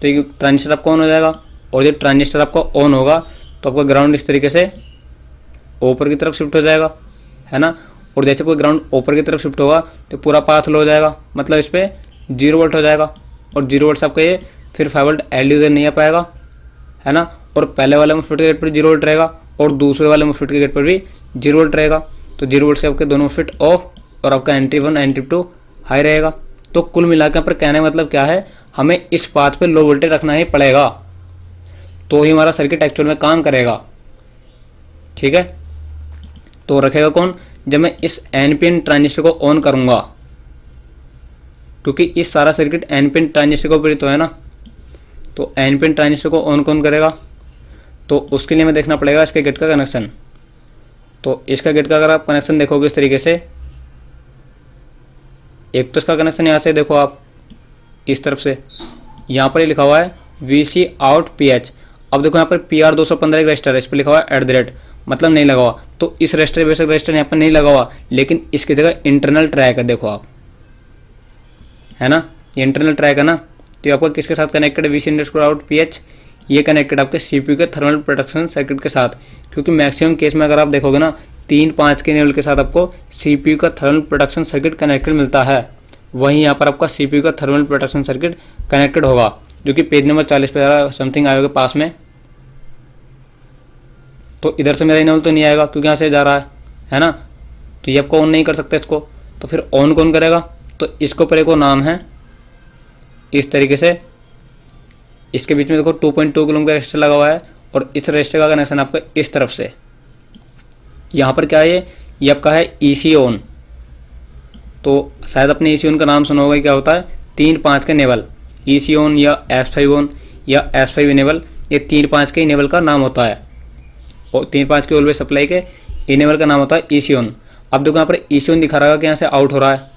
तो ये ट्रांजिस्टर आपका ऑन हो जाएगा। और जब ट्रांजिस्टर आपका ऑन होगा तो आपका ग्राउंड इस तरीके से ऊपर की तरफ शिफ्ट हो जाएगा, है ना। और जैसे कोई ग्राउंड ऊपर की तरफ शिफ्ट होगा तो पूरा पाथ लो हो जाएगा, मतलब इस पर 0 वोल्ट हो जाएगा। और 0 वोल्ट से आपका ये फिर 5 वोल्ट एलडी उधर नहीं आ पाएगा, है ना। और पहले वाले मोसफेट के गेट पर 0 वोल्ट रहेगा और दूसरे वाले मोसफेट के गेट पर भी 0 वोल्ट रहेगा। तो 0 वोल्ट से आपके दोनों मोसफेट ऑफ और आपका एंट्री 1 एंट्री 2 हाई रहेगा। तो कुल मिलाकर पर कहने का मतलब क्या है, हमें इस पाथ पे लो वोल्टेज रखना ही पड़ेगा, तो ही हमारा सर्किट एक्चुअल में काम करेगा। ठीक है, तो रखेगा कौन, जब मैं इस एनपीएन ट्रांजिस्टर को ऑन करूंगा, क्योंकि इस सारा सर्किट एनपीएन ट्रांजिस्टर के ऊपर ही तो है ना। तो एनपीएन ट्रांजिस्टर को ऑन कौन करेगा, तो उसके लिए हमें देखना पड़ेगा इसके गेट का कनेक्शन। तो इसका गेट का अगर आप कनेक्शन देखोगे इस तरीके से, एक तो इसका कनेक्शन यहाँ से देखो आप इस तरफ से, यहाँ पर ये लिखा हुआ है VC आउट PH। अब देखो यहाँ पर PR 215 एक रजिस्टर है, इस पर लिखा हुआ है @ मतलब नहीं लगा हुआ। तो इस रजिस्टर बेशक रजिस्टर यहाँ पर नहीं लगा हुआ, लेकिन इसकी जगह इंटरनल ट्रैक है, देखो आप, है ना, ये इंटरनल ट्रैक है ना। तो आपका किसके साथ कनेक्टेड है, VC आउट PH, ये कनेक्टेड आपके CPU के थर्मल प्रोटेक्शन सर्किट के साथ। क्योंकि मैक्सिमम केस में अगर आप देखोगे ना 3-5 के लेवल के साथ आपको CPU का थर्मल प्रोटेक्शन सर्किट कनेक्टेड मिलता है, वहीं यहाँ पर आपका CPU का थर्मल प्रोटेक्शन सर्किट कनेक्टेड होगा, जो कि पेज नंबर 40 पे समथिंग आएगा पास में। तो इधर से मेरा इनेबल तो नहीं आएगा क्योंकि यहाँ से जा रहा है ना। तो ये आपको ऑन नहीं कर सकते इसको, तो फिर ऑन कौन करेगा, तो इसके ऊपर एक नाम है इस तरीके से, इसके बीच में देखो 2.2 किलो का रजिस्टर लगा हुआ है और इस रजिस्टर का कनेक्शन आपका इस तरफ से। यहाँ पर क्या है, ये आपका है EC ऑन। तो शायद अपने EC ऑन का नाम सुना होगा, क्या होता है 3-5 के इनेबल, EC ऑन या S5 ऑन या S5 इनेबल, ये 3-5 के इनेबल का नाम होता है। और 3-5 के ऑलवेज सप्लाई के इनेबल का नाम होता है EC ऑन। अब देखो यहाँ पर EC ऑन दिखा रहा है कि यहाँ से आउट हो रहा है,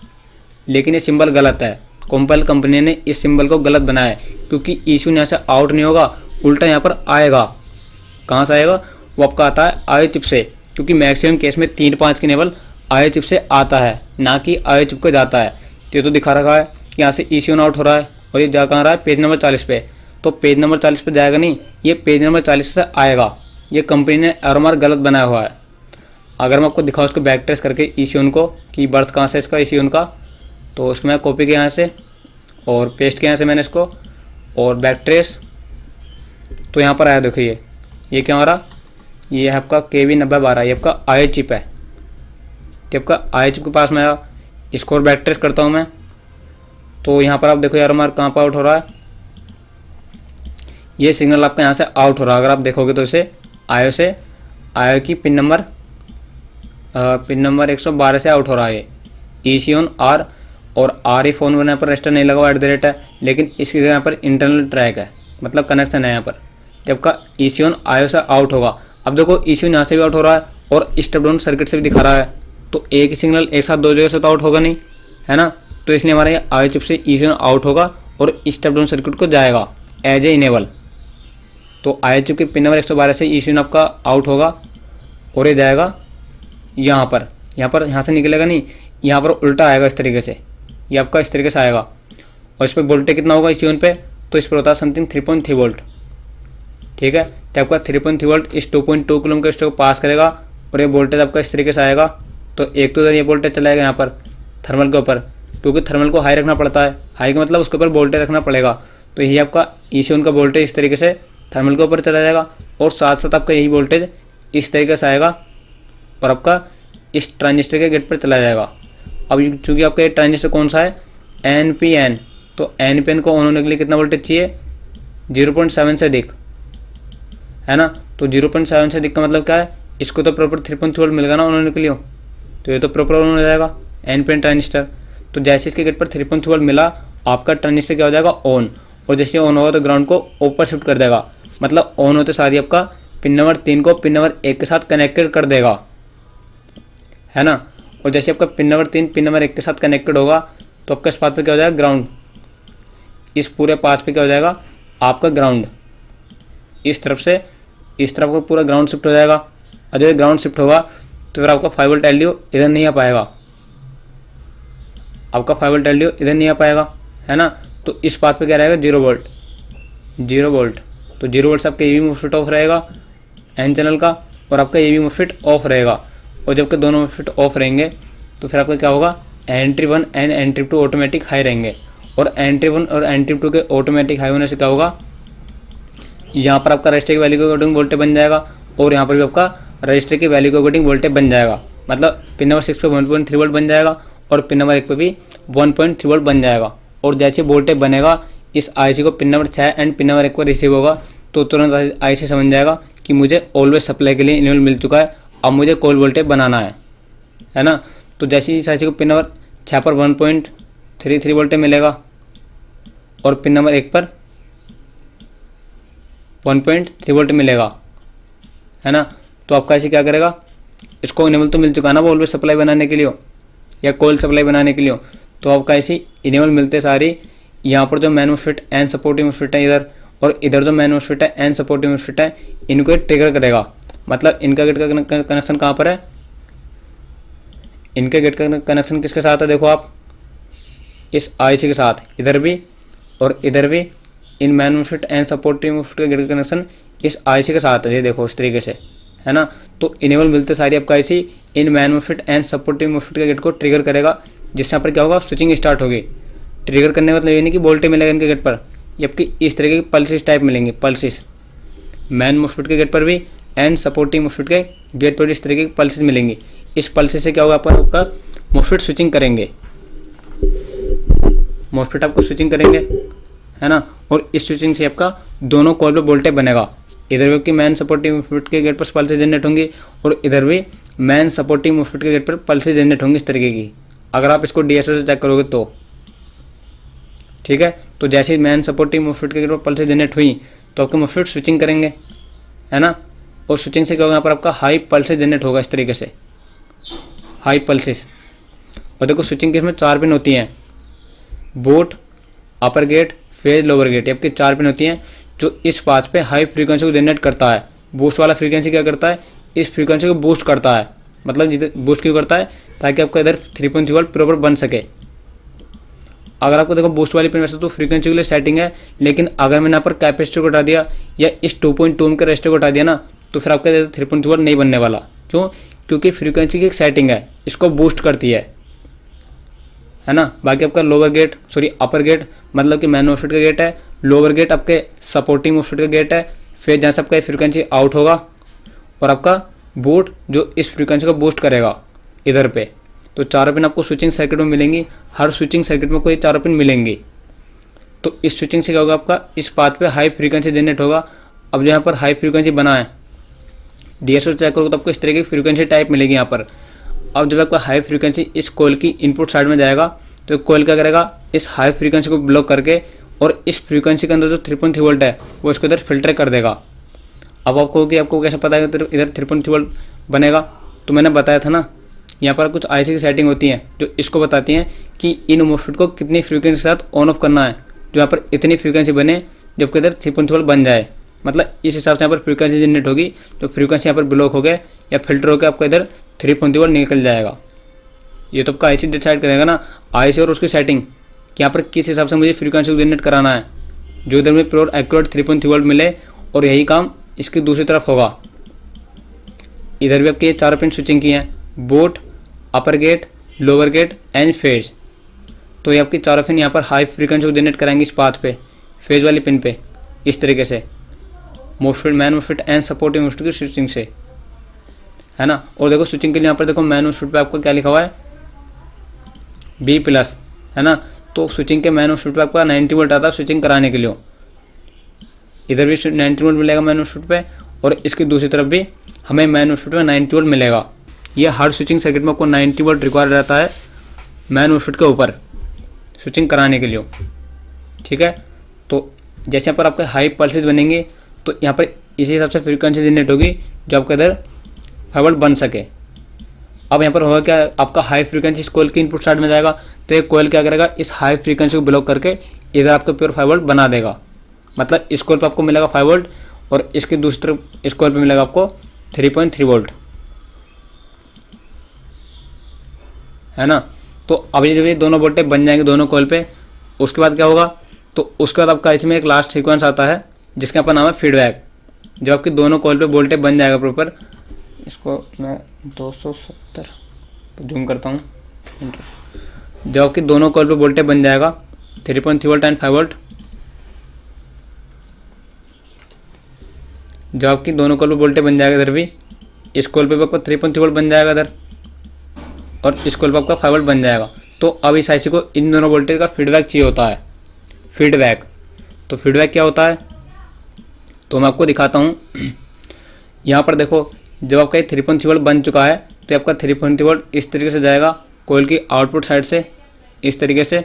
लेकिन ये सिंबल गलत है। कॉम्पाइल कंपनी ने इस सिंबल को गलत बनाया है, क्योंकि EC ऑन यहाँ से आउट नहीं होगा, उल्टा यहाँ पर आएगा। कहाँ से आएगा, वो आपका आता है IO चिप से, क्योंकि मैक्सिमम केस में 3-5 के इनेबल IO चिप से आता है, ना कि IO चिप को जाता है। तो दिखा रखा है कि यहाँ से EC ऑन आउट हो रहा है और ये जा कहाँ रहा है, पेज नंबर 40 पे। तो पेज नंबर 40 पे जाएगा नहीं, ये पेज नंबर 40 से आएगा। ये कंपनी ने एरर मार्क गलत बनाया हुआ है। अगर मैं आपको दिखाऊँ इसको बैक ट्रेस करके EC ऑन को, कि बर्थ कहाँ से इसका EC ऑन का, तो उसको मैं कॉपी किया यहाँ से और पेस्ट किया यहाँ से मैंने इसको, और बैक ट्रेस, तो यहाँ पर आया। देखो ये क्या हमारा, ये है आपका KB9012, ये आपका IO चिप है। तो आपका IO चिप के पास में आया, इसको और बैक ट्रेस करता हूँ मैं। तो यहाँ पर आप देखो एरर मार्क कहाँ पर आउट हो रहा है, ये सिग्नल आपका यहाँ से आउट हो रहा है। अगर आप देखोगे तो इसे IO की पिन नंबर 112 से आउट हो रहा है EC ऑन R, और R फोन होने पर रजिस्टर नहीं लगा हुआ @ है, लेकिन इसकी जगह यहाँ पर इंटरनल ट्रैक है, मतलब कनेक्शन है यहाँ पर। जब का EC ऑन IO से आउट होगा, अब देखो EC ऑन यहाँ से भी आउट हो रहा है और स्टेप डाउन सर्किट से भी दिखा रहा है, तो एक ही सिग्नल एक साथ दो जगह से तो आउट होगा नहीं, है ना। तो इसलिए हमारा ये IO चिप से EC ऑन आउट होगा और स्टेप डाउन सर्किट को जाएगा एज ए इनेबल। तो IO चिप के पिन नंबर 112 से EC ऑन आपका आउट होगा और ये जाएगा यहाँ से निकलेगा नहीं, यहाँ पर उल्टा आएगा इस तरीके से, ये आपका इस तरीके से आएगा। और इस पर वोल्टेज कितना होगा EC ऑन पे, तो इस पर होता है समथिंग 3.3 वोल्ट। ठीक है, तो आपका 3.3 वोल्ट इस 2.2 किलो के को पास करेगा और ये वोल्टेज आपका इस तरीके से आएगा। तो एक तो ये वोल्टेज चलाएगा यहाँ पर थर्मल के ऊपर, क्योंकि थर्मल को हाई रखना पड़ता है, हाई का मतलब उसके ऊपर वोल्टेज रखना पड़ेगा। तो यही आपका EC ऑन का वोल्टेज इस तरीके से थर्मल के ऊपर चला जाएगा, और साथ साथ आपका यही वोल्टेज इस तरीके से आएगा और आपका इस ट्रांजिस्टर के गेट पर चला जाएगा। अब चूँकि आपका ये ट्रांजिस्टर कौन सा है, NPN, तो NPN को ऑन होने के लिए कितना वोल्टेज चाहिए, 0.7 से अधिक, है ना। तो 0.7 से अधिक का मतलब क्या है, इसको तो प्रॉपर 3.3 वोल्ट मिलेगा ना ऑन होने के लिए, तो ये तो प्रॉपर ऑन हो जाएगा NPN ट्रांजिस्टर। तो जैसे इसके गेट पर 3.3 वोल्ट मिला आपका ट्रांजिस्टर क्या हो जाएगा, ऑन। और जैसे ऑन होगा तो ग्राउंड को ऊपर शिफ्ट कर देगा, मतलब ऑन होते सारी आपका पिन नंबर 3 को पिन नंबर 1 के साथ कनेक्टेड कर देगा, है ना। और जैसे आपका पिन नंबर 3 पिन नंबर 1 के साथ कनेक्टेड होगा तो आपका इस पाथ पे क्या हो जाएगा, ग्राउंड। इस पूरे पाथ पे क्या हो जाएगा, आपका ग्राउंड। इस तरफ से इस तरफ का पूरा ग्राउंड शिफ्ट हो जाएगा। और जब ग्राउंड शिफ्ट होगा तो फिर आपका 5 वोल्ट एलडीओ इधर नहीं आ पाएगा, आपका 5 वोल्ट एलडीओ इधर नहीं आ पाएगा, है ना। तो इस पाथ पे क्या रहेगा, 0 वोल्ट, 0 वोल्ट। तो 0 वोल्ट से आपका ये भी मोस्फेट ऑफ रहेगा एन चैनल का, और आपका ये भी मोस्फेट ऑफ रहेगा। और जबकि दोनों मोस्फेट ऑफ रहेंगे तो फिर आपका क्या होगा, entry 1 and entry 2 automatic high रहेंगे। और एंट्री 1 और एंट्री 2 के ऑटोमेटिक हाई होने से क्या होगा, यहाँ पर आपका रजिस्टर की वैल्यू के अकॉर्डिंग वोल्टेज बन जाएगा, और यहाँ पर भी आपका रजिस्टर की वैल्यू के अकॉर्डिंग वोल्टेज बन जाएगा। मतलब पिन नंबर 6 पे 1.3 वोल्ट बन जाएगा और पिन नंबर 1 पे भी 1.3 वोल्ट बन जाएगा। और जैसे वोल्टेज बनेगा इस आईसी को pin number 6 and pin number 1 पर रिसीव होगा तो तुरंत आईसी समझ जाएगा कि मुझे ऑलवेज सप्लाई के लिए इनेबल मिल चुका है, अब मुझे कॉल वोल्टेज बनाना है ना। तो जैसे ही इस आईसी को पिन नंबर 6 पर 1.33 वोल्टेज मिलेगा और पिन नंबर 1 पर 1.3 वोल्ट मिलेगा, है ना। तो आपका आईसी क्या करेगा, इसको इनेबल तो मिल चुका है ना वो ऑलवेज सप्लाई बनाने के लिए हो या कॉल सप्लाई बनाने के लिए हो, तो आपका आईसी इनेबल मिलते सारी यहाँ पर जो man MOSFET and supportive MOSFET है इधर, और इधर जो मैन मोस्फेट है एंड सपोर्टिव मोस्फेट है, इनको ट्रिगर करेगा। मतलब इनका गेट का कनेक्शन कहाँ पर है, इनके गेट का कनेक्शन किसके साथ है, देखो आप इस आईसी के साथ, इधर भी और इधर भी। In man MOSFET and supportive MOSFET का गेट का कनेक्शन इस आईसी के साथ है, ये देखो इस तरीके से, है ना। तो इनेबल मिलते सारी आपका IC in man MOSFET and supportive MOSFET के गेट को ट्रिगर करेगा, जिससे यहाँ पर क्या होगा, स्विचिंग स्टार्ट होगी। ट्रिगर करने का मतलब ये नहीं कि वोल्टेज मिलेगा इनके गेट पर, ये आपकी इस तरीके की पल्सिस टाइप मिलेंगी, पल्सिस मैन मोस्फेट के गेट पर भी एंड सपोर्टिव मोस्फेट के गेट पर भी इस तरीके की पल्सिस मिलेंगी। इस पल्सिस से क्या होगा, आपका मोस्फेट स्विचिंग करेंगे, मोस्फेट आपको स्विचिंग करेंगे, है ना। और इस स्विचिंग से आपका दोनों कॉल पे वोल्टेज बनेगा। इधर भी आपकी मैन सपोर्टिव मोस्फेट के गेट पर पल्सेस जनरेट होंगी और इधर भी मैन सपोर्टिव मोस्फेट के गेट पर पल्सेस जनरेट होंगी इस तरीके की, अगर आप इसको डीएसओ से चेक करोगे तो, ठीक है। तो जैसे ही मैन सपोर्टिव मोस्फेट के गेट पर पल्सेस जनरेट हुई तो आपके मोस्फेट स्विचिंग करेंगे, है ना। और स्विचिंग से क्या होगा, यहाँ पर आपका हाई पल्सेस जनरेट होगा इस तरीके से, हाई पल्सेस। और देखो स्विचिंग के इसमें 4 पिन होती हैं, boat, upper gate, phase, lower gate, आपकी 4 पिन होती हैं जो इस पाथ पे हाई फ्रीक्वेंसी को जनरेट करता है। बूस्ट वाला फ्रीक्वेंसी क्या करता है, इस फ्रीक्वेंसी को बूस्ट करता है। मतलब जिधर बूस्ट क्यों करता है, ताकि आपका इधर 3.3 वोल्ट प्रॉपर बन सके। अगर आपको देखो बूस्ट वाली पिन वैसे तो फ्रीक्वेंसी के लिए सेटिंग है, लेकिन अगर मैंने यहाँ पर कैपेसिटर को हटा दिया या इस 2.2 ओम के रेजिस्टर को हटा दिया ना, तो फिर आपका 3.3 वोल्ट नहीं बनने वाला। क्यों, क्योंकि फ्रीक्वेंसी की एक सेटिंग है, इसको बूस्ट करती है ना। बाकी आपका लोअर गेट सॉरी अपर गेट मतलब कि मैन मोस्फेट का गेट है, लोअर गेट आपके सपोर्टिंग मोस्फेट का गेट है, फिर जहाँ से आपका फ्रीक्वेंसी आउट होगा, और आपका बूट जो इस फ्रीक्वेंसी को बूस्ट करेगा इधर पे। तो 4 पिन आपको स्विचिंग सर्किट में मिलेंगी, हर स्विचिंग सर्किट में कोई 4 पिन मिलेंगी। तो इस स्विचिंग से क्या होगा, आपका इस पाथ पे हाई फ्रीक्वेंसी जनरेट होगा। अब जो यहाँ पर हाई फ्रीक्वेंसी बना है, डीएसओ चेक करोगे तो आपको इस तरह की फ्रीक्वेंसी टाइप मिलेगी यहाँ पर। अब जब आपका हाई फ्रीक्वेंसी इस कोयल की इनपुट साइड में जाएगा तो कोयल क्या करेगा, इस हाई फ्रीक्वेंसी को ब्लॉक करके और इस फ्रीक्वेंसी के अंदर जो 3.3 वोल्ट है वो इसको इधर फिल्टर कर देगा। अब आपको कैसे पता है इधर 3.3 वोल्ट बनेगा, तो मैंने बताया था ना, यहाँ पर कुछ आईसी की सेटिंग होती हैं जो इसको बताती हैं कि इन मोस्फेट को कितनी फ्रीक्वेंसी के साथ ऑन ऑफ करना है, जो यहाँ पर इतनी फ्रीक्वेंसी बने जबकि इधर 3.3 वोल्ट बन जाए। मतलब इस हिसाब से यहाँ पर फ्रीक्वेंसी जनरेट होगी, जो फ्रीक्वेंसी यहाँ पर ब्लॉक हो गए या फिल्टर होकर आपका इधर 3.3 वोल्ट निकल जाएगा। ये तो आपका आईसी डिसाइड करेगा ना, आईसी और उसकी सेटिंग कि यहाँ पर किस हिसाब से मुझे फ्रीक्वेंसी को जनरेट कराना है, जो इधर में प्योर एक्यूरेट 3.3 वोल्ट मिले। और यही काम इसकी दूसरी तरफ होगा। इधर भी आपके 4 पिन स्विचिंग की हैं, boat, upper gate, lower gate and phase. तो ये आपकी 4 पिन यहाँ पर हाई फ्रीक्वेंसी को जनरेट कराएंगे इस पाथ पे, फेज वाली पिन पे, इस तरीके से MOSFET man MOSFET and supportive MOSFET की स्विचिंग से, है ना। और देखो स्विचिंग के लिए यहाँ पर देखो मैन मोस्फेट पे आपको क्या लिखा हुआ है, B+, है ना। तो स्विचिंग के मैन मोस्फेट पे आपका 90 वोल्ट आता है स्विचिंग कराने के लिए। इधर भी 90 वोल्ट मिलेगा मैन मोस्फेट पे, और इसकी दूसरी तरफ भी हमें मैन मोस्फेट पे 90 वोल्ट मिलेगा। ये हर स्विचिंग सर्किट में आपको 90 वोल्ट रिक्वायर रहता है मैन मोस्फेट के ऊपर स्विचिंग कराने के लिए। ठीक है। तो जैसे यहाँ पर आपके हाई पल्सेस बनेंगे तो यहाँ पर इसी हिसाब से फ्रीक्वेंसी जनरेट होगी जो आपके इधर 5 वोल्ट बन सके। अब यहाँ पर होगा क्या, आपका हाई फ्रीक्वेंसी इस कोयल के इनपुट साइड में जाएगा तो ये कोयल क्या करेगा, इस हाई फ्रीक्वेंसी को ब्लॉक करके इधर आपको प्योर 5 वोल्ट बना देगा। मतलब इस कोयल पर आपको मिलेगा 5 वोल्ट और इसकी दूसरी तरफ इस कोयल पर मिलेगा आपको 3.3 वोल्ट, है ना। तो अभी जब ये दोनों वोल्टेज बन जाएंगे दोनों कोयल पे, उसके बाद क्या होगा, तो उसके बाद आपका इसमें एक लास्ट सीक्वेंस आता है जिसका आपका नाम है फीडबैक। जब आपकी दोनों कोयल पे वोल्टेज बन जाएगा प्रॉपर, इसको मैं 270 जूम करता हूँ। जब आपकी दोनों कोयल पे वोल्टेज बन जाएगा 3.3 वोल्ट एंड 5 वोल्ट, जब आपकी दोनों कोयल पे वोल्टेज बन जाएगा इधर भी, इस कोयल पे आपका 3.3 वोल्ट बन जाएगा इधर और इस कोयल पे आपका 5 वोल्ट बन जाएगा। तो अब इस आईसी को इन दोनों वोल्टेज का फीडबैक चाहिए होता है, फीडबैक। तो फीडबैक क्या होता है तो मैं आपको दिखाता हूँ। यहाँ पर देखो, जब आपका ये 3.3 वोल्ट बन चुका है तो आपका 3.3 वोल्ट इस तरीके से जाएगा कोयल की आउटपुट साइड से, इस तरीके से,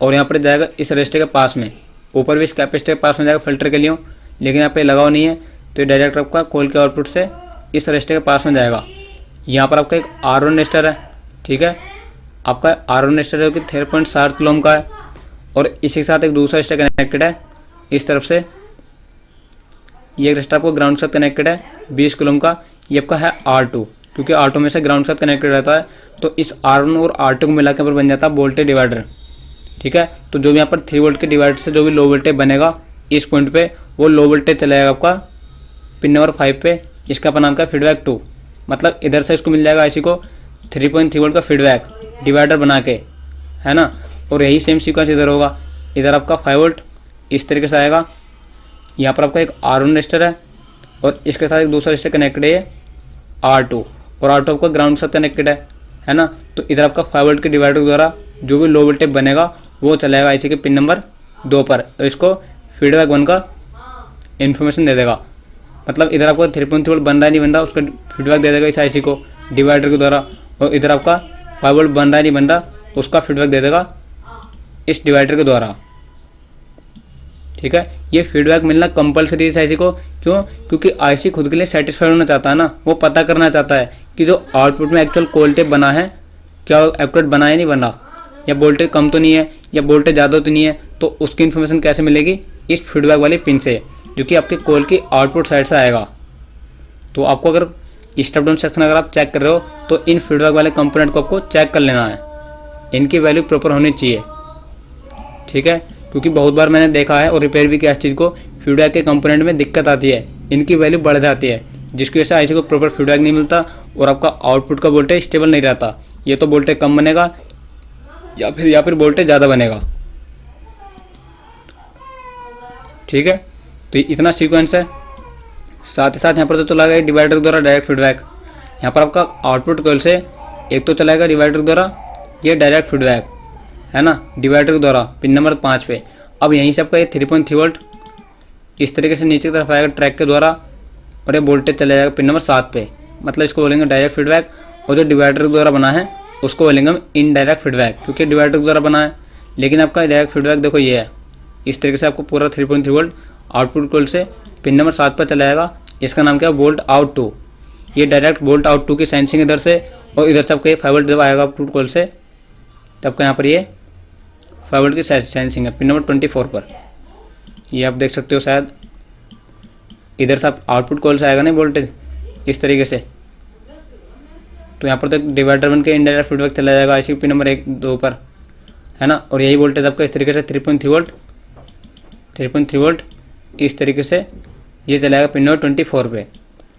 और यहाँ पर जाएगा इस रजिस्टर के पास में, ऊपर भी इस कैपेसिटर के पास में जाएगा फिल्टर के लिए, लेकिन यहाँ पे लगाव नहीं है तो ये डायरेक्ट आपका कोयल के आउटपुट से इस रजिस्टर के पास में जाएगा। यहाँ पर आपका एक R1 रजिस्टर है, ठीक है, आपका R1 रजिस्टर है जो कि 13.7 किलो ओम का है और इसी के साथ एक दूसरा रजिस्टर कनेक्टेड है इस तरफ से। ये रजिस्टर आपको ग्राउंड के साथ कनेक्टेड है 20 किलो ओम का, ये आपका है R2, क्योंकि R2 में से ग्राउंड के साथ कनेक्टेड रहता है तो इस R1 और R2 को मिला के बन जाता है वोल्टेज डिवाइडर, ठीक है। तो जो भी यहाँ पर 3 वोल्ट के डिवाइडर से जो भी लो वोल्टेज बनेगा इस पॉइंट पे, वो लो वोल्टेज चला जाएगा आपका पिन नंबर 5 पे, इसका अपन नाम का फीडबैक 2। मतलब इधर से इसको मिल जाएगा आईसी को 3.3 वोल्ट का फीडबैक डिवाइडर बना के, है ना। और यही सेम सीक्वेंस इधर होगा, इधर आपका 5 वोल्ट इस तरीके से आएगा, यहाँ पर आपका एक R1 रजिस्टर है और इसके साथ एक दूसरा रजिस्टर कनेक्टेड है R2, और R2 आपका ग्राउंड के साथ कनेक्टेड है ना। तो इधर आपका 5 वोल्ट के डिवाइडर के द्वारा जो भी लो वोल्टेज बनेगा वो चलेगा आईसी के पिन नंबर 2 पर, तो इसको फीडबैक 1 का इन्फॉर्मेशन दे देगा। मतलब इधर आपका 3.3 वोल्ट बन रहा है नहीं बन रहा, उसका फीडबैक दे देगा इस आईसी को डिवाइडर के द्वारा, और इधर आपका 5 वोल्ट बन रहा है नहीं बन रहा, उसका फीडबैक दे देगा इस डिवाइडर के द्वारा, ठीक है। ये फीडबैक मिलना कंपलसरी इस आईसी को, क्यों, क्योंकि आईसी खुद के लिए सेटिस्फाइड होना चाहता है ना, वो पता करना चाहता है कि जो आउटपुट में एक्चुअल वोल्टेज बना है क्या एक्यूरेट बना है नहीं बना, या वोल्टेज कम तो नहीं है या वोल्टेज ज़्यादा तो नहीं है। तो उसकी इन्फॉर्मेशन कैसे मिलेगी, इस फीडबैक वाली पिन से, जो कि आपके कोयल की आउटपुट साइड से आएगा। तो आपको अगर स्टेप डाउन सेक्शन अगर आप चेक कर रहे हो तो इन फीडबैक वाले कंपोनेंट को आपको चेक कर लेना है, इनकी वैल्यू प्रॉपर होनी चाहिए, ठीक है। क्योंकि बहुत बार मैंने देखा है और रिपेयर भी किया इस चीज़ को, फीडबैक के कंपोनेंट में दिक्कत आती है, इनकी वैल्यू बढ़ जाती है, जिसकी वजह से आईसी को प्रॉपर फीडबैक नहीं मिलता और आपका आउटपुट का वोल्टेज स्टेबल नहीं रहता। ये तो वोल्टेज कम बनेगा या फिर वोल्टेज ज़्यादा बनेगा, ठीक है। तो इतना सीक्वेंस है। साथ ही साथ यहाँ पर तो चला गया डिवाइडर द्वारा डायरेक्ट फीडबैक, यहाँ पर आपका आउटपुट कोयल से एक तो चलाएगा डिवाइडर द्वारा ये डायरेक्ट फीडबैक, है ना, डिवाइडर के द्वारा पिन नंबर 5 पे। अब यहीं से आपका ये 3.3 वोल्ट इस तरीके से नीचे की तरफ आएगा ट्रैक के द्वारा और ये वोल्टेज चला जाएगा पिन नंबर 7 पे। मतलब इसको बोलेंगे डायरेक्ट फीडबैक, और जो डिवाइडर के द्वारा बना है उसको बोलेंगे हम इनडायरेक्ट फीडबैक, क्योंकि डिवाइडर के द्वारा बना है। लेकिन आपका डायरेक्ट फीडबैक देखो ये है, इस तरीके से आपको पूरा 3.3 वोल्ट आउटपुट कोयल से पिन नंबर 7 पर चला जाएगा। इसका नाम क्या है, वोल्ट आउट 2। ये डायरेक्ट वोल्ट आउट 2 की सेंसिंग इधर से, और इधर से आपका ये 5 वोल्ट जब आएगा आउटपुट कोयल से तब का यहाँ पर ये 5 वोल्ट की सेंसिंग है पिन नंबर 24 पर। ये आप देख सकते हो शायद, इधर से आउटपुट कोयल से आएगा नहीं वोल्टेज इस तरीके से। तो यहाँ पर तो डिवाइडर बन के इनडायरेक्ट फीडबैक चला जाएगा आईसी पिन नंबर 1-2 पर, है ना। और यही वोल्टेज आपका इस तरीके से 3.3 वोल्ट इस तरीके से ये चलाएगा पिन नंबर 24 पे।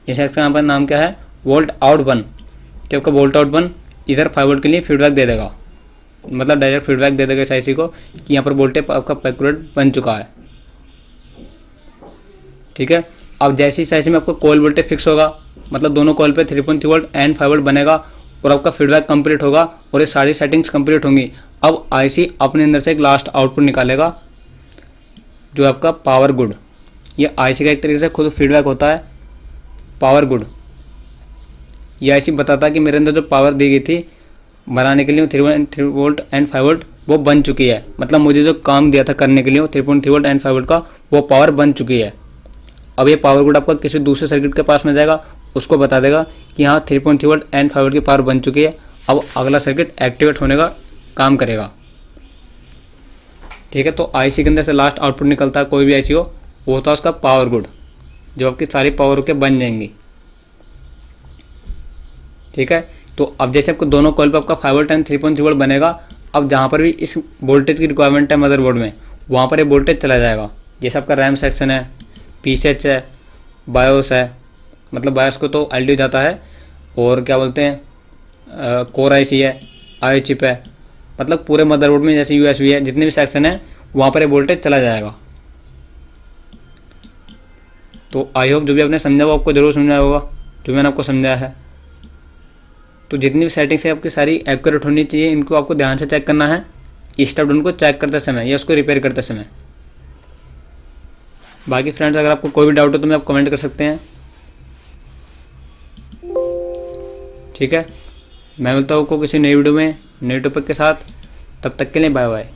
इस सेक्शन यहाँ पर नाम क्या है, वोल्ट आउट 1। तो आपका वोल्ट आउट 1 इधर 5 वोल्ट के लिए फीडबैक दे देगा, मतलब डायरेक्ट फीडबैक दे देगा इस आईसी को कि यहाँ पर वोल्टेज आपका एक्यूरेट बन चुका है, ठीक है। अब जैसे इस आईसी में आपको कोयल वोल्टेज फिक्स होगा, मतलब दोनों कोयल पे 3.3 वोल्ट एंड 5 वोल्ट बनेगा और आपका फीडबैक कंप्लीट होगा और ये सारी सेटिंग्स कंप्लीट होंगी। अब आईसी अपने अंदर से एक लास्ट आउटपुट निकालेगा जो आपका पावर गुड। ये आईसी का एक तरीके से खुद फीडबैक होता है पावर गुड। ये आईसी बताता है कि मेरे अंदर जो पावर दी गई थी बनाने के लिए 3 वोल्ट एंड 5 वोल्ट वो बन चुकी है, मतलब मुझे जो काम दिया था करने के लिए वो 3.3 वोल्ट एंड 5 वोल्ट का वो पावर बन चुकी है। अब ये पावर कोड आपका किसी दूसरे सर्किट के पास में जाएगा, उसको बता देगा कि हाँ 3.3 वोल्ट एंड 5 वोल्ट की पावर बन चुकी है, अब अगला सर्किट एक्टिवेट होने का काम करेगा। ठीक है, तो आईसी के अंदर से लास्ट आउटपुट निकलता है, कोई भी आईसी हो, वो होता है उसका पावर गुड, जब आपकी सारी पावर के बन जाएंगी। ठीक है, तो अब जैसे आपको दोनों कॉइल पर आपका 5 वोल्ट एंड 3.3 वोल्ट बनेगा, अब जहाँ पर भी इस वोल्टेज की रिक्वायरमेंट है मदरबोर्ड में, वहाँ पर ये वोल्टेज चला जाएगा। जैसे आपका रैम सेक्शन है, पीसीएच है, बायोस है, मतलब बायोस को तो एलडी जाता है, और क्या बोलते हैं कोर आईसी है, आई चिप है, मतलब पूरे मदरबोर्ड में जैसे यूएसबी है, जितने भी सेक्शन है वहाँ पर ये वोल्टेज चला जाएगा। तो आई होप जो भी आपने समझा वो आपको ज़रूर समझा होगा जो मैंने आपको समझाया है। तो जितनी भी सेटिंग्स है आपकी सारी एक्यूरेट होनी चाहिए, इनको आपको ध्यान से चेक करना है स्टेप डाउन को चेक करते समय या उसको रिपेयर करते समय। बाकी फ्रेंड्स अगर आपको कोई भी डाउट हो तो मैं आप कमेंट कर सकते हैं। ठीक है, मैं मिलता हूँ आपको किसी नई वीडियो में नए टॉपिक के साथ, तब तक के लिए बाय बाय।